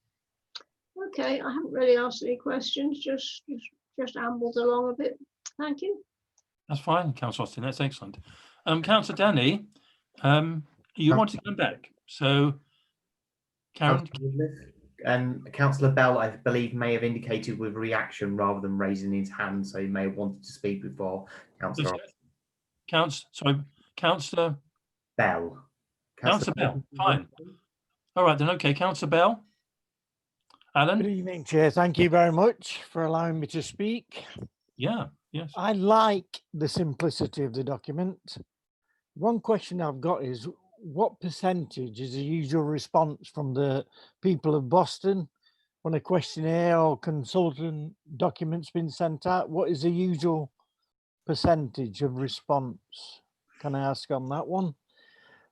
Okay, I haven't really asked any questions, just ambled along a bit. Thank you. That's fine, Councillor Austin. That's excellent. Councillor Danny, you want to come back. So, Karen, Councillor Woodliff, Councillor Bell, I believe, may have indicated with reaction rather than raising his hand, so he may have wanted to speak before Councillor Councillor Bell. Councillor Bell, fine. All right then, okay, Councillor Bell. Alan? Good evening, Chair. Thank you very much for allowing me to speak. Yeah, yes. I like the simplicity of the document. One question I've got is, what percentage is the usual response from the people of Boston when a questionnaire or consultant document's been sent out? What is the usual percentage of response? Can I ask on that one?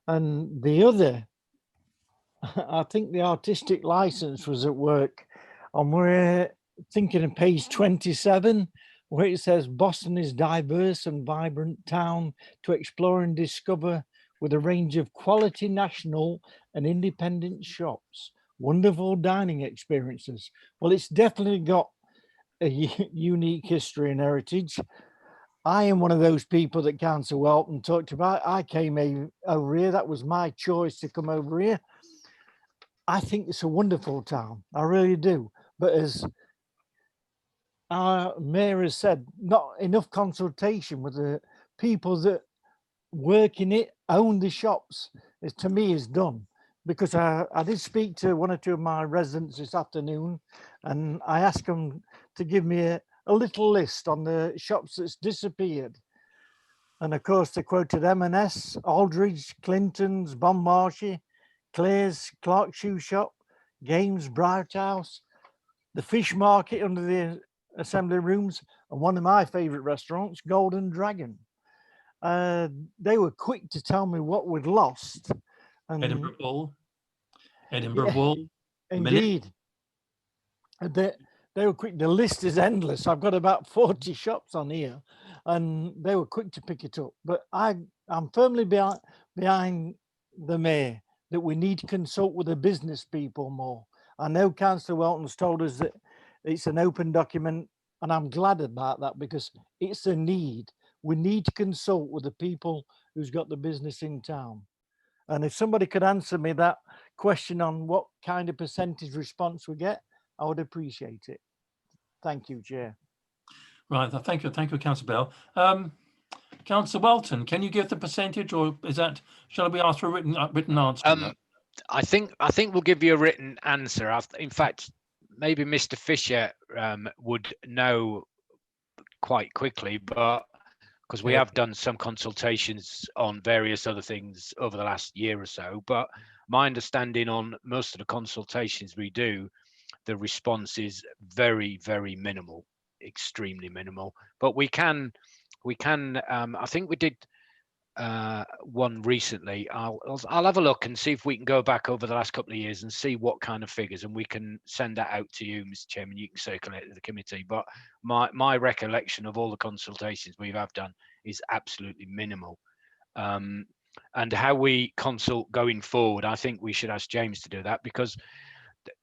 And the other, I think the artistic license was at work, and we're thinking of page 27, where it says Boston is diverse and vibrant town to explore and discover with a range of quality national and independent shops, wonderful dining experiences. Well, it's definitely got a unique history and heritage. I am one of those people that Councillor Welton talked about. I came over here. That was my choice to come over here. I think it's a wonderful town. I really do. But as our mayor has said, not enough consultation with the people that work in it, own the shops, is, to me, is done. Because I did speak to one or two of my residents this afternoon, and I asked them to give me a little list on the shops that's disappeared. And of course, they quoted M&S, Aldridge, Clinton's, Bon Marché, Claire's, Clark Shoe Shop, Games, Bright House, the fish market under the assembly rooms, and one of my favourite restaurants, Golden Dragon. They were quick to tell me what we'd lost. And Edinburgh Bull. Edinburgh Bull. Indeed. They were quick. The list is endless. I've got about 40 shops on here, and they were quick to pick it up. But I'm firmly behind the mayor that we need to consult with the business people more. I know Councillor Welton's told us that it's an open document, and I'm glad about that because it's a need. We need to consult with the people who's got the business in town. And if somebody could answer me that question on what kind of percentage response we get, I would appreciate it. Thank you, Chair. Right, thank you, Councillor Bell. Councillor Welton, can you give the percentage, or is that, shall we ask for a written answer? I think we'll give you a written answer. In fact, maybe Mr. Fisher would know quite quickly, but because we have done some consultations on various other things over the last year or so. But my understanding on most of the consultations we do, the response is very, very minimal, extremely minimal. But we can. I think we did one recently. I'll have a look and see if we can go back over the last couple of years and see what kind of figures, and we can send that out to you, Mr. Chairman. You can circulate it to the committee. But my recollection of all the consultations we have done is absolutely minimal. And how we consult going forward, I think we should ask James to do that, because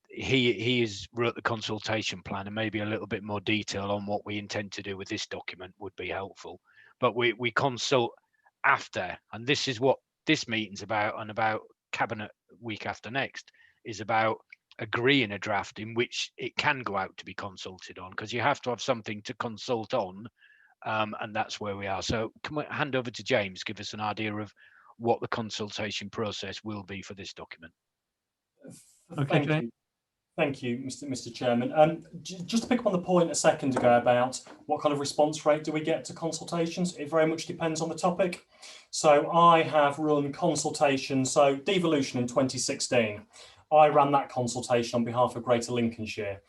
he has wrote the consultation plan, and maybe a little bit more detail on what we intend to do with this document would be helpful. But we consult after, and this is what this meeting's about, and about Cabinet week after next is about agreeing a draft in which it can go out to be consulted on, because you have to have something to consult on, and that's where we are. So can we hand over to James, give us an idea of what the consultation process will be for this document? Okay, James. Thank you, Mr. Chairman. Just to pick up on the point a second ago about what kind of response rate do we get to consultations, it very much depends on the topic. So I have run consultations, so devolution in 2016. I ran that consultation on behalf of Greater Lincolnshire.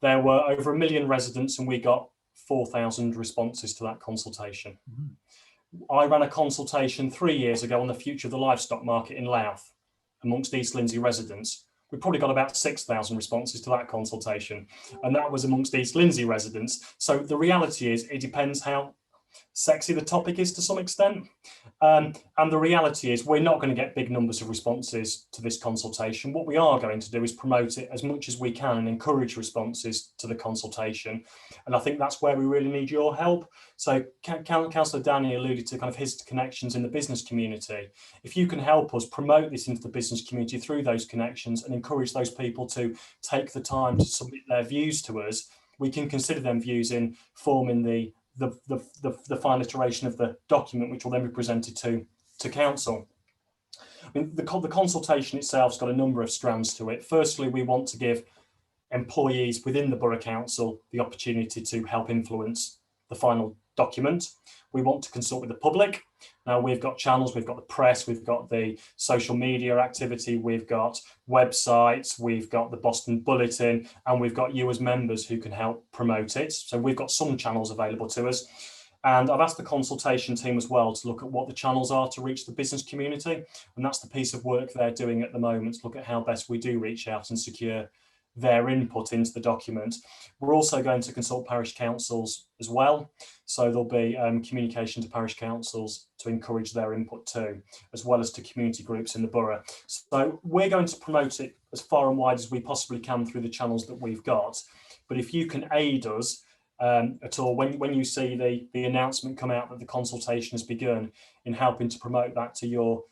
There were over 1 million residents and we got 4,000 responses to that consultation. I ran a consultation 3 years ago on the future of the livestock market in Louth amongst East Lindsey residents. We probably got about 6,000 responses to that consultation, and that was amongst East Lindsey residents. So the reality is it depends how sexy the topic is to some extent. And the reality is we're not going to get big numbers of responses to this consultation. What we are going to do is promote it as much as we can and encourage responses to the consultation. And I think that's where we really need your help. So Councillor Danny alluded to kind of his connections in the business community. If you can help us promote this into the business community through those connections and encourage those people to take the time to submit their views to us, we can consider them views in forming the final iteration of the document, which will then be presented to council. I mean, the consultation itself's got a number of strands to it. Firstly, we want to give employees within the Borough Council the opportunity to help influence the final document. We want to consult with the public. Now we've got channels, we've got the press, we've got the social media activity, we've got websites, we've got the Boston Bulletin, and we've got you as members who can help promote it. So we've got some channels available to us. And I've asked the consultation team as well to look at what the channels are to reach the business community. And that's the piece of work they're doing at the moment, to look at how best we do reach out and secure their input into the document. We're also going to consult parish councils as well. So there'll be communication to parish councils to encourage their input too, as well as to community groups in the borough. So we're going to promote it as far and wide as we possibly can through the channels that we've got. But if you can aid us at all, when you see the announcement come out that the consultation has begun, in helping to promote that to your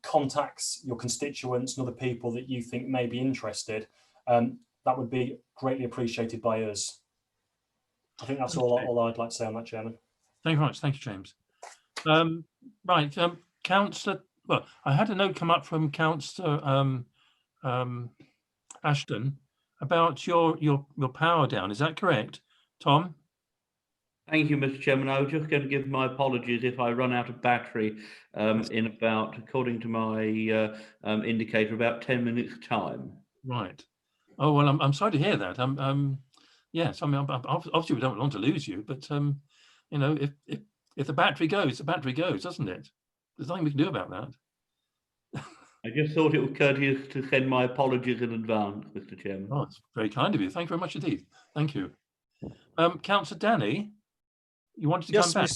contacts, your constituents and other people that you think may be interested, that would be greatly appreciated by us. I think that's all I'd like to say on that, Chairman. Thank you very much. Thank you, James. Right, Councillor, well, I had a note come up from Councillor Ashton about your power down. Is that correct, Tom? Thank you, Mr. Chairman. I was just going to give my apologies if I run out of battery in about, according to my indicator, about 10 minutes' time. Right. Oh well, I'm sorry to hear that. Yes, I mean, obviously we don't want to lose you, but you know, if the battery goes, the battery goes, doesn't it? There's nothing we can do about that. I just thought it was courteous to send my apologies in advance, Mr. Chairman. Oh, it's very kind of you. Thank you very much indeed. Thank you. Councillor Danny, you wanted to come back?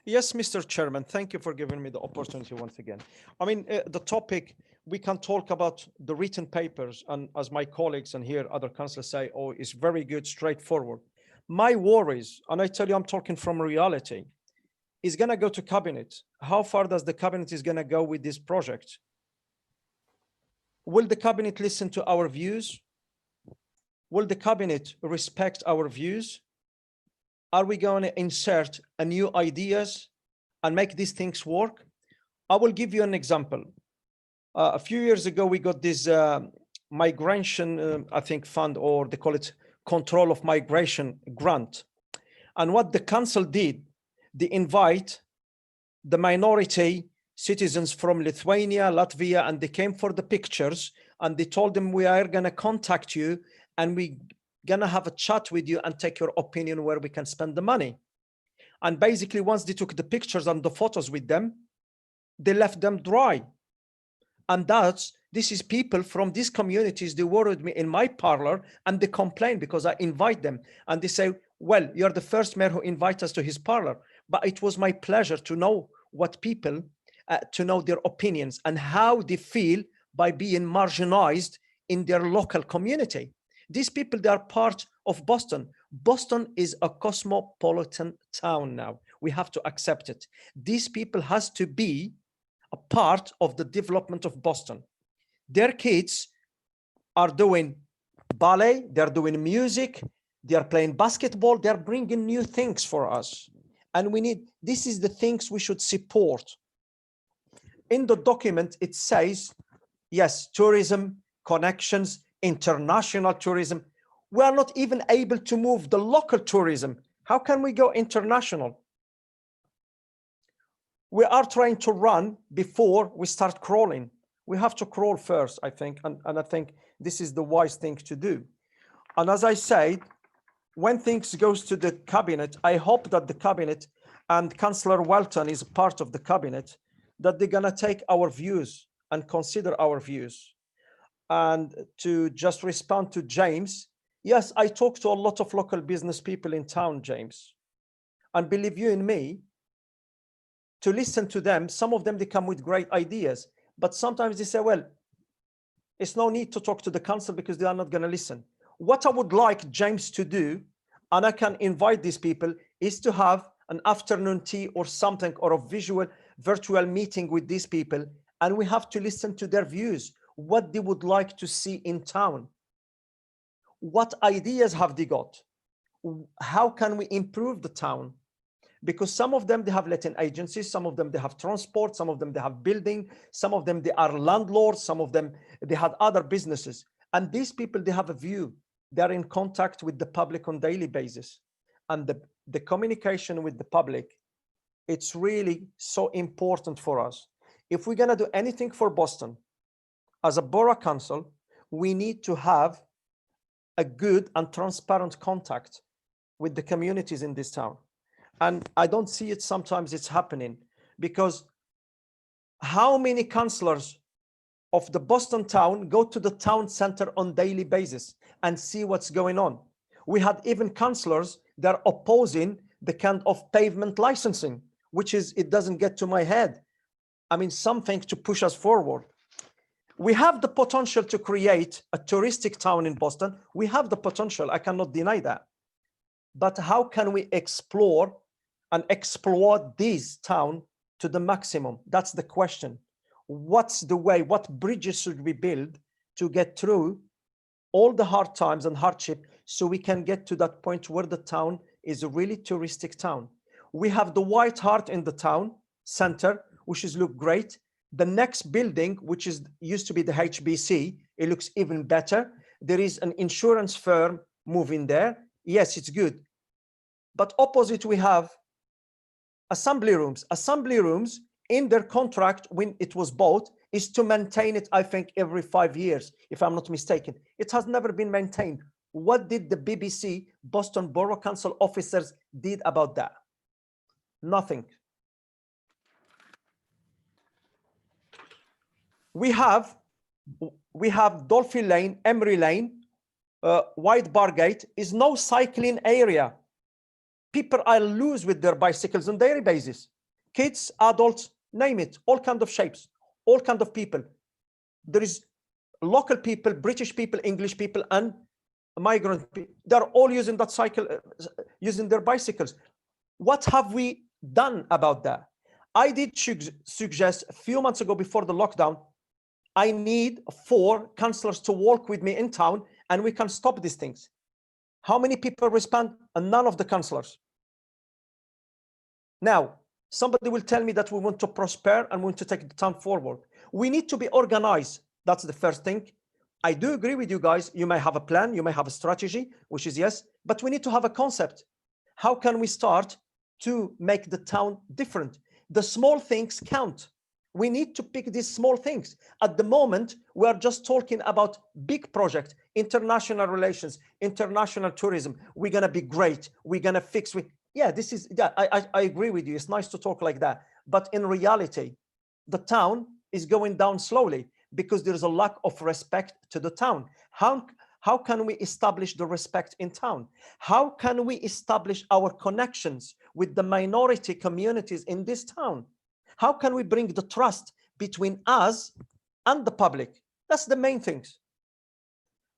Yes, Mr. Chairman, thank you for giving me the opportunity once again. I mean, the topic, we can talk about the written papers, and as my colleagues and here other councillors say, oh, it's very good, straightforward. My worries, and I tell you, I'm talking from reality, is going to go to cabinet. How far does the cabinet is going to go with this project? Will the cabinet listen to our views? Will the cabinet respect our views? Are we going to insert a new ideas and make these things work? I will give you an example. A few years ago, we got this migration, I think, fund, or they call it control of migration grant. And what the council did, they invite the minority citizens from Lithuania, Latvia, and they came for the pictures, and they told them, we are going to contact you and we gonna have a chat with you and take your opinion where we can spend the money. And basically, once they took the pictures and the photos with them, they left them dry. And this is people from these communities, they were with me in my parlor and they complain because I invite them and they say, well, you're the first mayor who invited us to his parlor, but it was my pleasure to know what people, to know their opinions and how they feel by being marginalized in their local community. These people, they are part of Boston. Boston is a cosmopolitan town now. We have to accept it. These people has to be a part of the development of Boston. Their kids are doing ballet, they're doing music, they're playing basketball, they're bringing new things for us. And this is the things we should support. In the document, it says, yes, tourism, connections, international tourism. We are not even able to move the local tourism. How can we go international? We are trying to run before we start crawling. We have to crawl first, I think, and I think this is the wise thing to do. And as I said, when things goes to the cabinet, I hope that the cabinet, and Councillor Welton is part of the cabinet, that they're gonna take our views and consider our views. And to just respond to James, yes, I talk to a lot of local business people in town, James. And believe you in me, to listen to them, some of them, they come with great ideas, but sometimes they say, well, it's no need to talk to the council because they are not gonna listen. What I would like James to do, and I can invite these people, is to have an afternoon tea or something, or a virtual meeting with these people, and we have to listen to their views, what they would like to see in town. What ideas have they got? How can we improve the town? Because some of them, they have letting agencies, some of them, they have transport, some of them, they have building, some of them, they are landlords, some of them, they had other businesses. And these people, they have a view. They're in contact with the public on a daily basis. And the communication with the public, it's really so important for us. If we're gonna do anything for Boston, as a borough council, we need to have a good and transparent contact with the communities in this town. And I don't see it, sometimes it's happening, because how many councillors of the Boston town go to the town center on daily basis and see what's going on? We had even councillors that are opposing the kind of pavement licensing, which is, it doesn't get to my head. I mean, something to push us forward. We have the potential to create a touristic town in Boston. We have the potential, I cannot deny that. But how can we explore and exploit this town to the maximum? That's the question. What's the way, what bridges should we build to get through all the hard times and hardship, so we can get to that point where the town is a really touristic town? We have the White Hart in the town center, which is look great. The next building, which is used to be the HBC, it looks even better. There is an insurance firm moving there. Yes, it's good. But opposite, we have assembly rooms. Assembly rooms, in their contract when it was bought, is to maintain it, I think, every 5 years, if I'm not mistaken. It has never been maintained. What did the BBC, Boston Borough Council officers did about that? Nothing. We have Dolphin Lane, Emery Lane, White Bargate is no cycling area. People are loose with their bicycles on daily basis. Kids, adults, name it, all kind of shapes, all kind of people. There is local people, British people, English people, and migrant people. They're all using that cycle, using their bicycles. What have we done about that? I did suggest a few months ago before the lockdown, I need 4 councillors to walk with me in town and we can stop these things. How many people respond? And none of the councillors. Now, somebody will tell me that we want to prosper and we want to take the town forward. We need to be organized. That's the first thing. I do agree with you guys. You may have a plan, you may have a strategy, which is yes, but we need to have a concept. How can we start to make the town different? The small things count. We need to pick these small things. At the moment, we are just talking about big projects, international relations, international tourism. We're going to be great. We're going to fix. I agree with you. It's nice to talk like that. But in reality, the town is going down slowly because there's a lack of respect to the town. How can we establish the respect in town? How can we establish our connections with the minority communities in this town? How can we bring the trust between us and the public? That's the main things.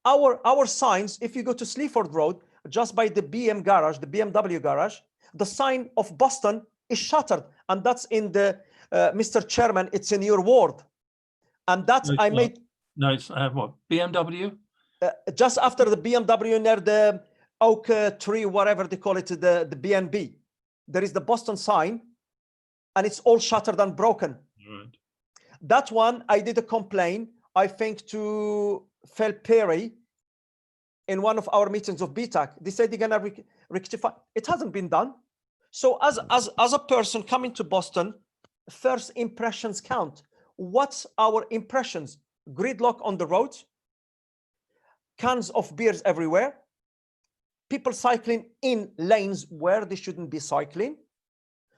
Our signs, if you go to Sleaford Road, just by the BMW garage, the sign of Boston is shattered. And that's in the, Mr. Chairman, it's in your ward. And that's, No, I made... No, it's what, BMW? Just after the BMW near the oak tree, whatever they call it, the BNB. There is the Boston sign, and it's all shattered and broken. Right. That one, I did a complaint, I think, to Phil Perry, in one of our meetings of BTAC. They said they're gonna rectify. It hasn't been done. So as a person coming to Boston, first impressions count. What's our impressions? Gridlock on the roads, cans of beers everywhere, people cycling in lanes where they shouldn't be cycling.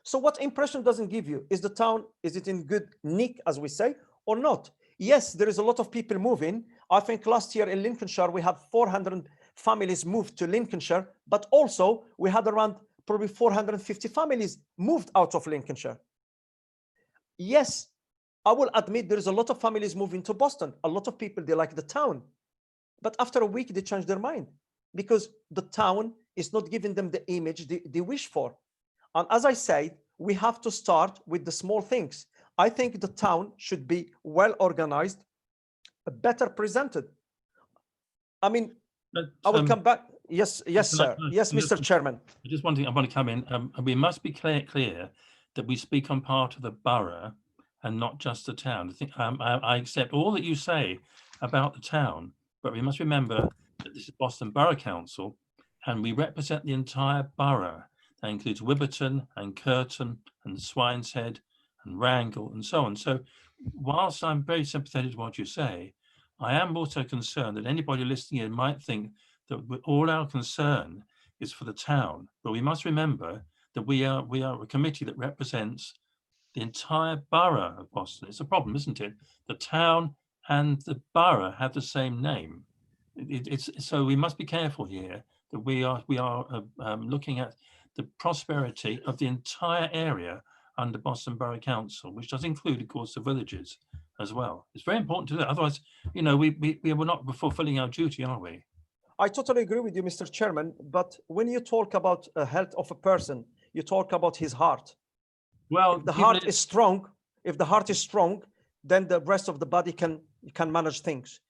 So what impression doesn't give you? Is the town, is it in good nick, as we say, or not? Yes, there is a lot of people moving. I think last year in Lincolnshire, we had 400 families moved to Lincolnshire, but also we had around probably 450 families moved out of Lincolnshire. Yes, I will admit there is a lot of families moving to Boston. A lot of people, they like the town. But after a week, they change their mind because the town is not giving them the image they wish for. And as I said, we have to start with the small things. I think the town should be well organized, better presented. I mean, I will come back. Yes, sir. Yes, Mr. Chairman. Just one thing I want to come in. We must be clear that we speak on part of the borough and not just the town. I think I accept all that you say about the town, but we must remember that this is Boston Borough Council and we represent the entire borough. That includes Wibberton and Curtin and Swineshead and Wrangle and so on. So whilst I'm very sympathetic to what you say, I am also concerned that anybody listening in might think that all our concern is for the town. But we must remember that we are a committee that represents the entire borough of Boston. It's a problem, isn't it? The town and the borough have the same name. So we must be careful here that we are looking at the prosperity of the entire area under Boston Borough Council, which does include, of course, the villages as well. It's very important to do that. Otherwise, you know, we were not fulfilling our duty, are we? I totally agree with you, Mr. Chairman. But when you talk about the health of a person, you talk about his heart. Well, if the heart is strong, then the rest of the body can manage things.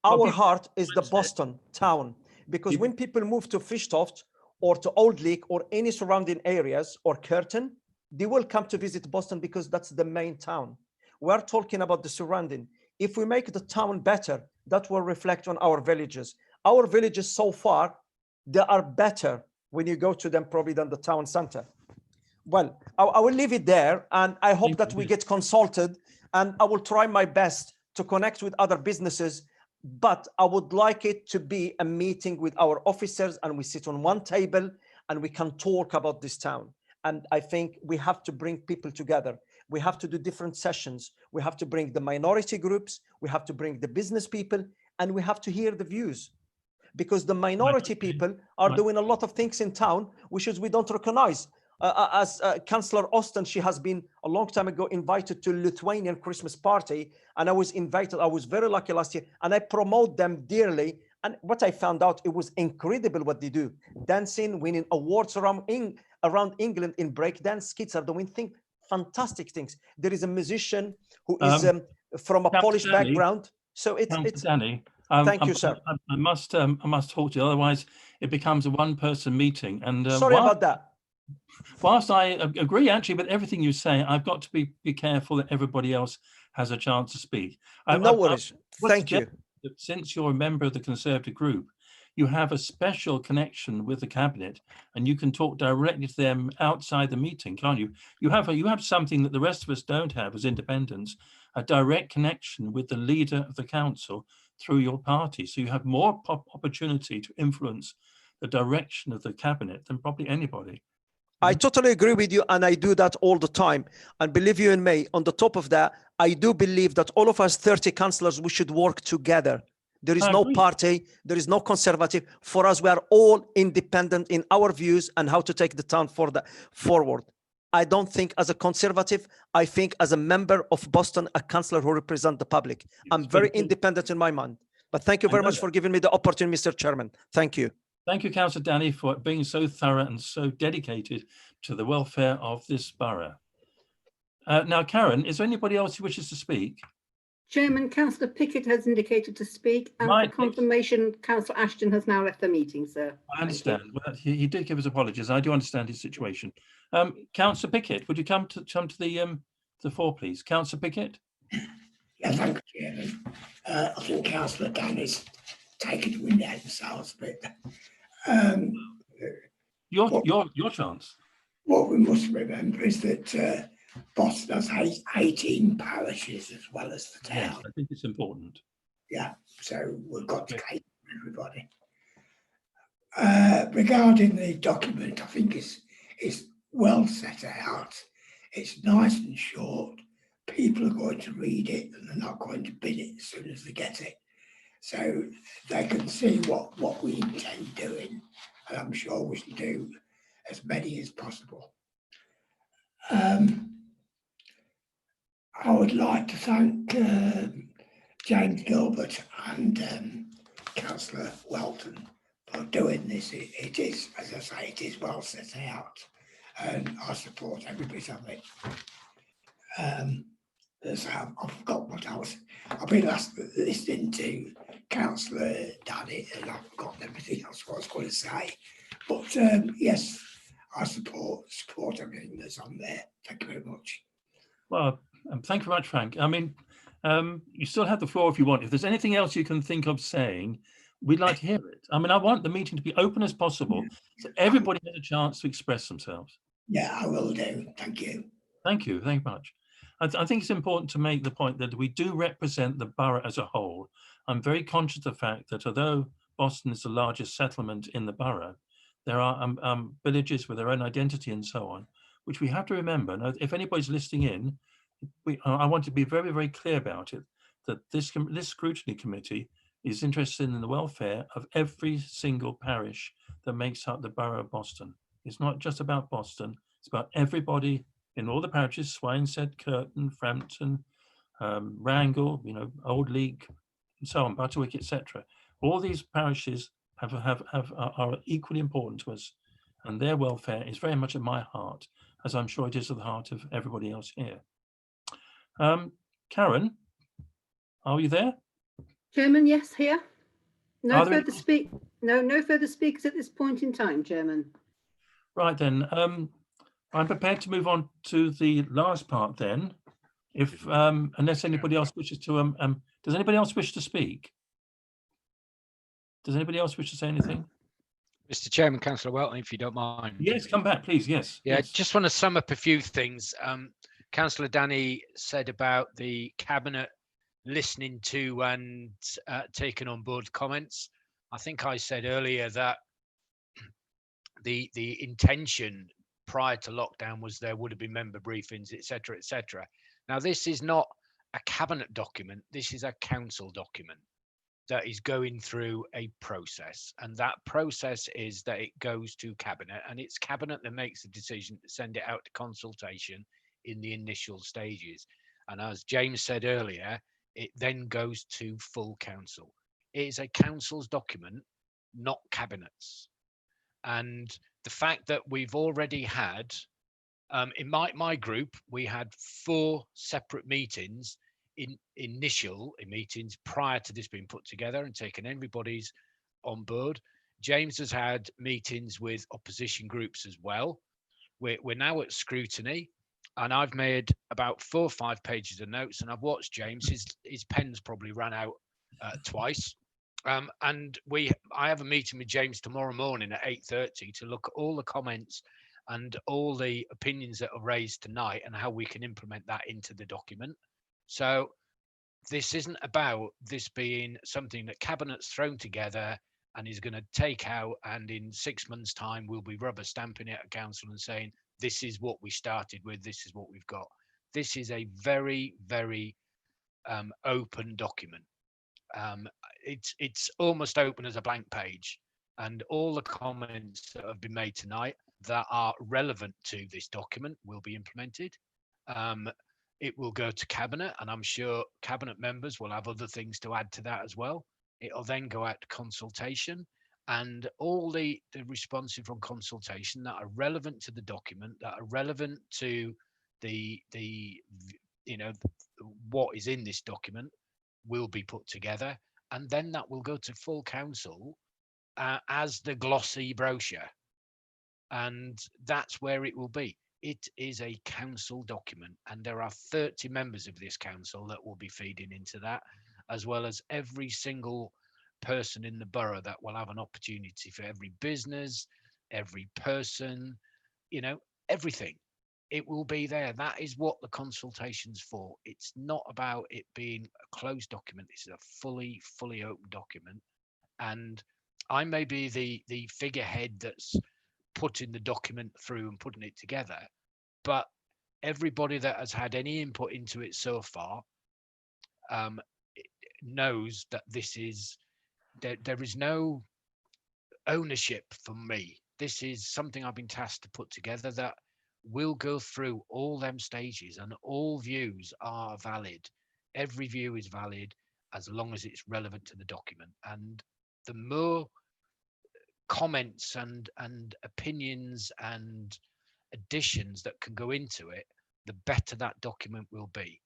Our heart is the Boston town, because when people move to Fishtoft or to Old Leek or any surrounding areas or Curtin, they will come to visit Boston because that's the main town. We're talking about the surrounding. If we make the town better, that will reflect on our villages. Our villages so far, they are better when you go to them probably than the town center. Well, I will leave it there, and I hope that we get consulted, and I will try my best to connect with other businesses, but I would like it to be a meeting with our officers and we sit on one table and we can talk about this town. And I think we have to bring people together. We have to do different sessions. We have to bring the minority groups. We have to bring the business people, and we have to hear the views, because the minority people are doing a lot of things in town, which is we don't recognize. As Councillor Austin, she has been a long time ago invited to Lithuanian Christmas party, and I was invited. I was very lucky last year, and I promote them dearly. And what I found out, it was incredible what they do. Dancing, winning awards around England in breakdance. Kids are doing fantastic things. There is a musician who is from a Polish background. So it's Danny. Thank you, sir. I must talk to you, otherwise it becomes a one-person meeting. And sorry about that. Whilst I agree actually with everything you say, I've got to be careful that everybody else has a chance to speak. No worries. Thank you. Since you're a member of the Conservative group, you have a special connection with the cabinet, and you can talk directly to them outside the meeting, can't you? You have something that the rest of us don't have as independents, a direct connection with the leader of the council through your party. So you have more opportunity to influence the direction of the cabinet than probably anybody. I totally agree with you, and I do that all the time. And believe you in me, on the top of that, I do believe that all of us 30 councillors, we should work together. There is no party, there is no conservative. For us, we are all independent in our views and how to take the town forward. I don't think as a conservative, I think as a member of Boston, a councillor who represents the public. I'm very independent in my mind. But thank you very much for giving me the opportunity, Mr. Chairman. Thank you. Thank you, Councillor Danny, for being so thorough and so dedicated to the welfare of this borough. Now, Karen, is there anybody else who wishes to speak? Chairman, Councillor Pickett has indicated to speak, and for confirmation, Councillor Ashton has now left the meeting, sir. I understand. Well, he did give us apologies. I do understand his situation. Councillor Pickett, would you come to the floor, please? Councillor Pickett. Yeah, thank you, Chairman. I think Councillor Danny's taking the wind out of themselves a bit. Your chance. What we must remember is that Boston has 18 parishes as well as the Yes, town. I think it's important. Yeah, so we've got to Okay. cater for everybody. Regarding the document, I think it's well set out. It's nice and short. People are going to read it and they're not going to bin it as soon as they get it. So they can see what we intend doing. And I'm sure we should do as many as possible. I would like to thank James Gilbert and Councillor Welton for doing this. It is, as I say, it is well set out, and I support every bit of it. So I've forgot what I've been listening to Councillor Danny, and I've forgotten everything else what I was going to say. But yes, I support everything that's on there. Thank you very much. Well, thank you very much, Frank. I mean, you still have the floor if you want. If there's anything else you can think of saying, we'd like to hear it. I mean, I want the meeting to be open as possible, so everybody has a chance to express themselves. Yeah, I will do. Thank you. Thank you very much. I think it's important to make the point that we do represent the borough as a whole. I'm very conscious of the fact that although Boston is the largest settlement in the borough, there are villages with their own identity and so on, which we have to remember. Now, if anybody's listening in, I want to be very, very clear about it, that this scrutiny committee is interested in the welfare of every single parish that makes up the borough of Boston. It's not just about Boston, it's about everybody in all the parishes, Swineshead, Curtin, Frampton, Wrangle, Old Leek, and so on, Butterwick, etc. All these parishes are equally important to us, and their welfare is very much at my heart, as I'm sure it is at the heart of everybody else here. Karen, are you there? Chairman, yes, here. No Are there further no further speakers at this point in time, Chairman. Right then, I'm prepared to move on to the last part then, if unless anybody else wishes to. Does anybody else wish to speak? Does anybody else wish to say anything? Mr. Chairman, Councillor Welton, if you don't mind. Yes, come back, please. Yes. Yeah, yes. just want to sum up a few things. Councillor Danny said about the cabinet listening to and taking on board comments. I think I said earlier that the intention prior to lockdown was there would have been member briefings, etc., etc. Now, this is not a cabinet document. This is a council document that is going through a process, and that process is that it goes to cabinet, and it's cabinet that makes the decision to send it out to consultation in the initial stages. And as James said earlier, it then goes to full council. It is a council's document, not cabinet's. And the fact that we've already had, in my group, we had 4 separate meetings, initial meetings prior to this being put together and taken everybody's on board. James has had meetings with opposition groups as well. We're now at scrutiny, and I've made about 4 or 5 pages of notes, and I've watched James. His pen's probably run out twice. And I have a meeting with James tomorrow morning at 8:30 to look at all the comments and all the opinions that are raised tonight and how we can implement that into the document. So this isn't about this being something that cabinet's thrown together and is going to take out, and in 6 months' time we'll be rubber stamping it at council and saying this is what we started with, this is what we've got. This is a very, very open document. It's almost open as a blank page, and all the comments that have been made tonight that are relevant to this document will be implemented. It will go to cabinet, and I'm sure cabinet members will have other things to add to that as well. It'll then go out to consultation, and all the responses from consultation that are relevant to the document, that are relevant to the what is in this document, will be put together, and then that will go to full council as the glossy brochure, and that's where it will be. It is a council document, and there are 30 members of this council that will be feeding into that, as well as every single person in the borough that will have an opportunity for every business, every person, you know, everything. It will be there. That is what the consultation's for. It's not about it being a closed document. It's a fully open document. And I may be the figurehead that's putting the document through and putting it together, but everybody that has had any input into it so far knows that this is there is no ownership for me. This is something I've been tasked to put together that will go through all them stages, and all views are valid. Every view is valid as long as it's relevant to the document. And the more comments and opinions and additions that can go into it, the better that document will be.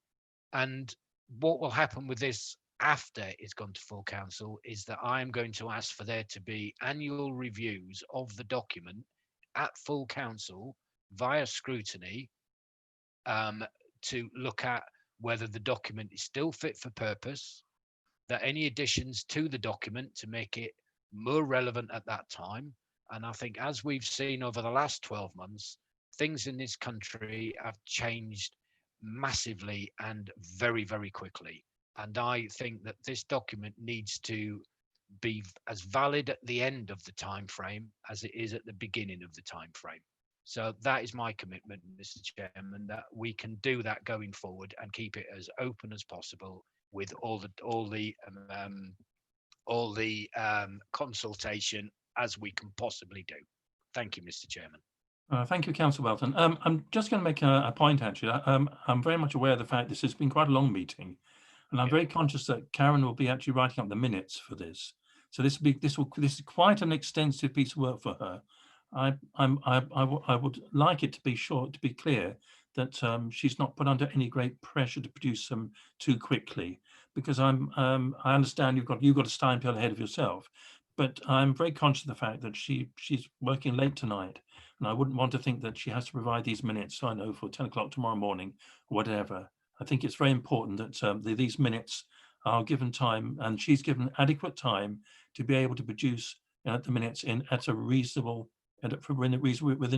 And what will happen with this after it's gone to full council is that I'm going to ask for there to be annual reviews of the document at full council via scrutiny, to look at whether the document is still fit for purpose, that any additions to the document to make it more relevant at that time. And I think, as we've seen over the last 12 months, things in this country have changed massively and very, very quickly. And I think that this document needs to be as valid at the end of the time frame as it is at the beginning of the time frame. So that is my commitment, Mr. Chairman, that we can do that going forward and keep it as open as possible with all the consultation as we can possibly do. Thank you, Mr. Chairman. Thank you, Councillor Welton. I'm just going to make a point, actually. I'm very much aware of the fact this has been quite a long meeting, and I'm very conscious that Karen will be actually writing up the minutes for this. So this is quite an extensive piece of work for her. I would like it to be short, to be clear that she's not put under any great pressure to produce them too quickly, because I understand you've got a timetable ahead of yourself, but I'm very conscious of the fact that she's working late tonight, and I wouldn't want to think that she has to provide these minutes, I know, for 10 o'clock tomorrow morning or whatever. I think it's very important that these minutes are given time, and she's given adequate time to be able to produce the minutes at a reasonable within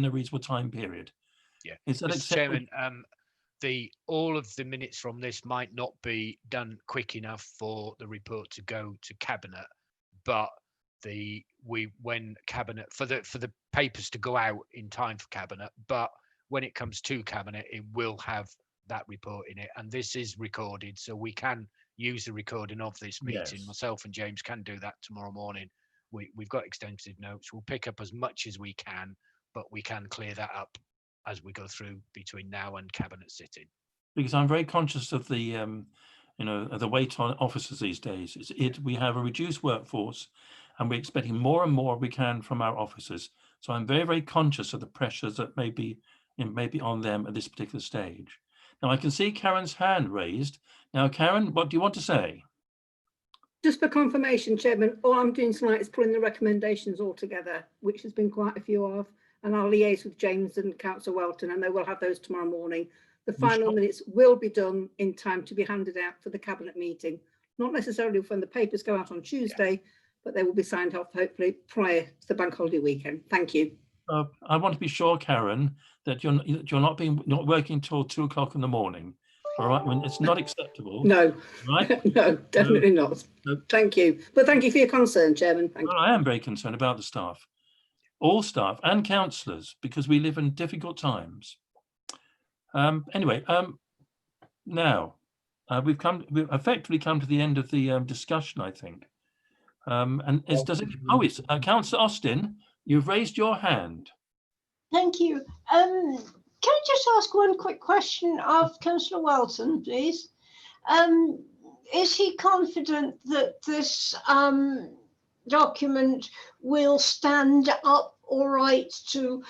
a reasonable time period. Yeah, is that Mr. Chairman, all of the minutes from this might not be done quick enough for the report to go to cabinet, but when cabinet for the papers to go out in time for cabinet, but when it comes to cabinet, it will have that report in it, and this is recorded, so we can use the recording of this meeting. Yes. Myself and James can do that tomorrow morning. We've got extensive notes. We'll pick up as much as we can, but we can clear that up as we go through between now and cabinet sitting. Because I'm very conscious of the the weight on officers these days. We have a reduced workforce, and we're expecting more and more we can from our officers. So I'm very, very conscious of the pressures that may be on them at this particular stage. Now I can see Karen's hand raised. Now, Karen, what do you want to say? Just for confirmation, Chairman, all I'm doing tonight is putting the recommendations all together, which has been quite a few of, and I'll liaise with James and Councillor Welton, and they will have those tomorrow morning. The final minutes will be done in time to be handed out for the cabinet meeting, not necessarily when the papers go out on Tuesday, but they will be signed off hopefully prior to the bank holiday weekend. Thank you. I want to be sure, Karen, that you're not working till 2 o'clock in the morning. All right, when it's not acceptable. No, right? No, definitely not. No. Thank you. But thank you for your concern, Chairman. Thank you. I am very concerned about the staff, all staff and councillors, because we live in difficult times. Anyway, now we've effectively come to the end of the discussion, I think. It's Councillor Austin, you've raised your hand. Thank you. Can I just ask one quick question of Councillor Welton, please? Is he confident that this document will stand up all right to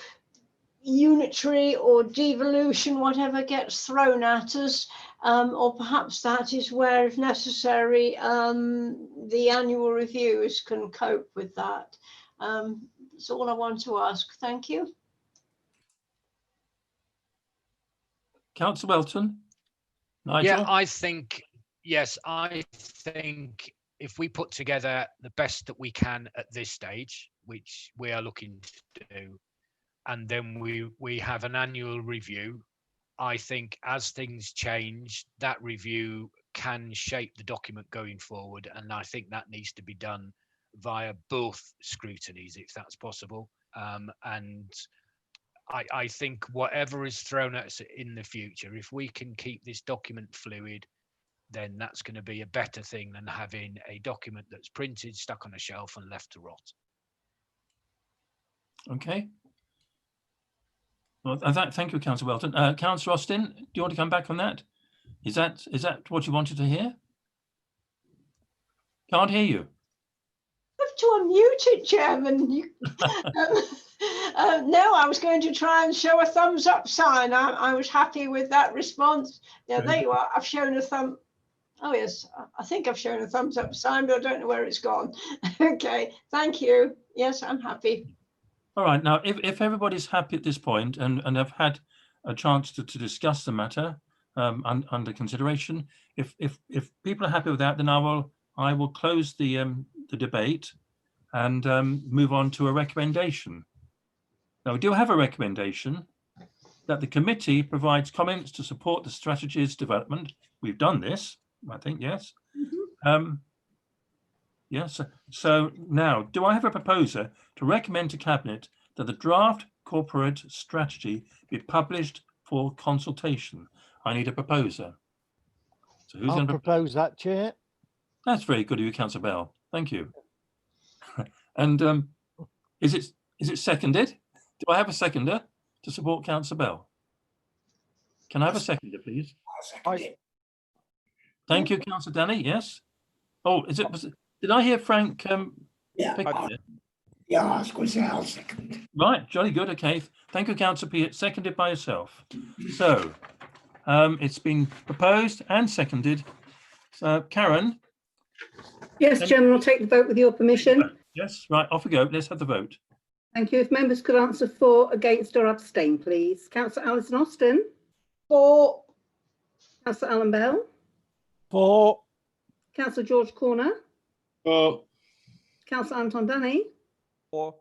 unitary or devolution, whatever gets thrown at us, or perhaps that is where, if necessary, the annual reviews can cope with that? That's all I want to ask. Thank you. Councillor Welton? Nigel? Yeah, I think if we put together the best that we can at this stage, which we are looking to do, and then we have an annual review, I think as things change, that review can shape the document going forward. And I think that needs to be done via both scrutinies, if that's possible. And I think whatever is thrown at us in the future, if we can keep this document fluid, then that's going to be a better thing than having a document that's printed, stuck on a shelf and left to rot. Okay. Well, thank you, Councillor Welton. Councillor Austin, do you want to come back on that? Is that what you wanted to hear? Can't hear you. I have to unmute it, Chairman. No, I was going to try and show a thumbs up sign. I was happy with that response. Yeah, there you are. I've shown a thumb. Oh yes, I think I've shown a thumbs up sign, but I don't know where it's gone. Okay, thank you. Yes, I'm happy. All right. Now, if everybody's happy at this point and have had a chance to discuss the matter under consideration, if people are happy with that, then I will close the debate and move on to a recommendation. Now, we do have a recommendation that the committee provides comments to support the strategy's development. We've done this, I think, yes. Yes. So now, do I have a proposer to recommend to Cabinet that the draft corporate strategy be published for consultation? I need a proposer. So who's I'll going to propose that, Chair. That's very good of you, Councillor Bell. Thank you. And is it seconded? Do I have a seconder to support Councillor Bell? Can I have a seconder, please? I'll second it. Thank you, Councillor Danny. Yes. Oh, did I hear Frank? Yeah, yeah, I was going to say I'll second. Right, jolly good. Okay. Thank you, Councillor Peart. Seconded by yourself. So it's been proposed and seconded. So Karen. Yes, Chairman, I'll take the vote with your permission. Yes, right, off we go. Let's have the vote. Thank you. If members could answer for, against or abstain, please. Councillor Alison Austin. For. Councillor Alan Bell. For. Councillor George Corner. For. Councillor Anton Danny. For.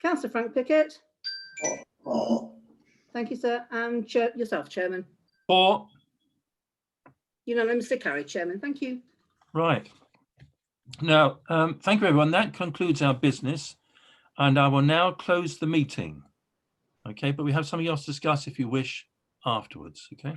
Councillor Frank Pickett. For. Thank you, sir. And yourself, Chairman. For. Unanimously carried, Chairman. Thank you. Right. Now, thank you, everyone. That concludes our business, and I will now close the meeting. Okay, but we have something else to discuss if you wish afterwards. Okay.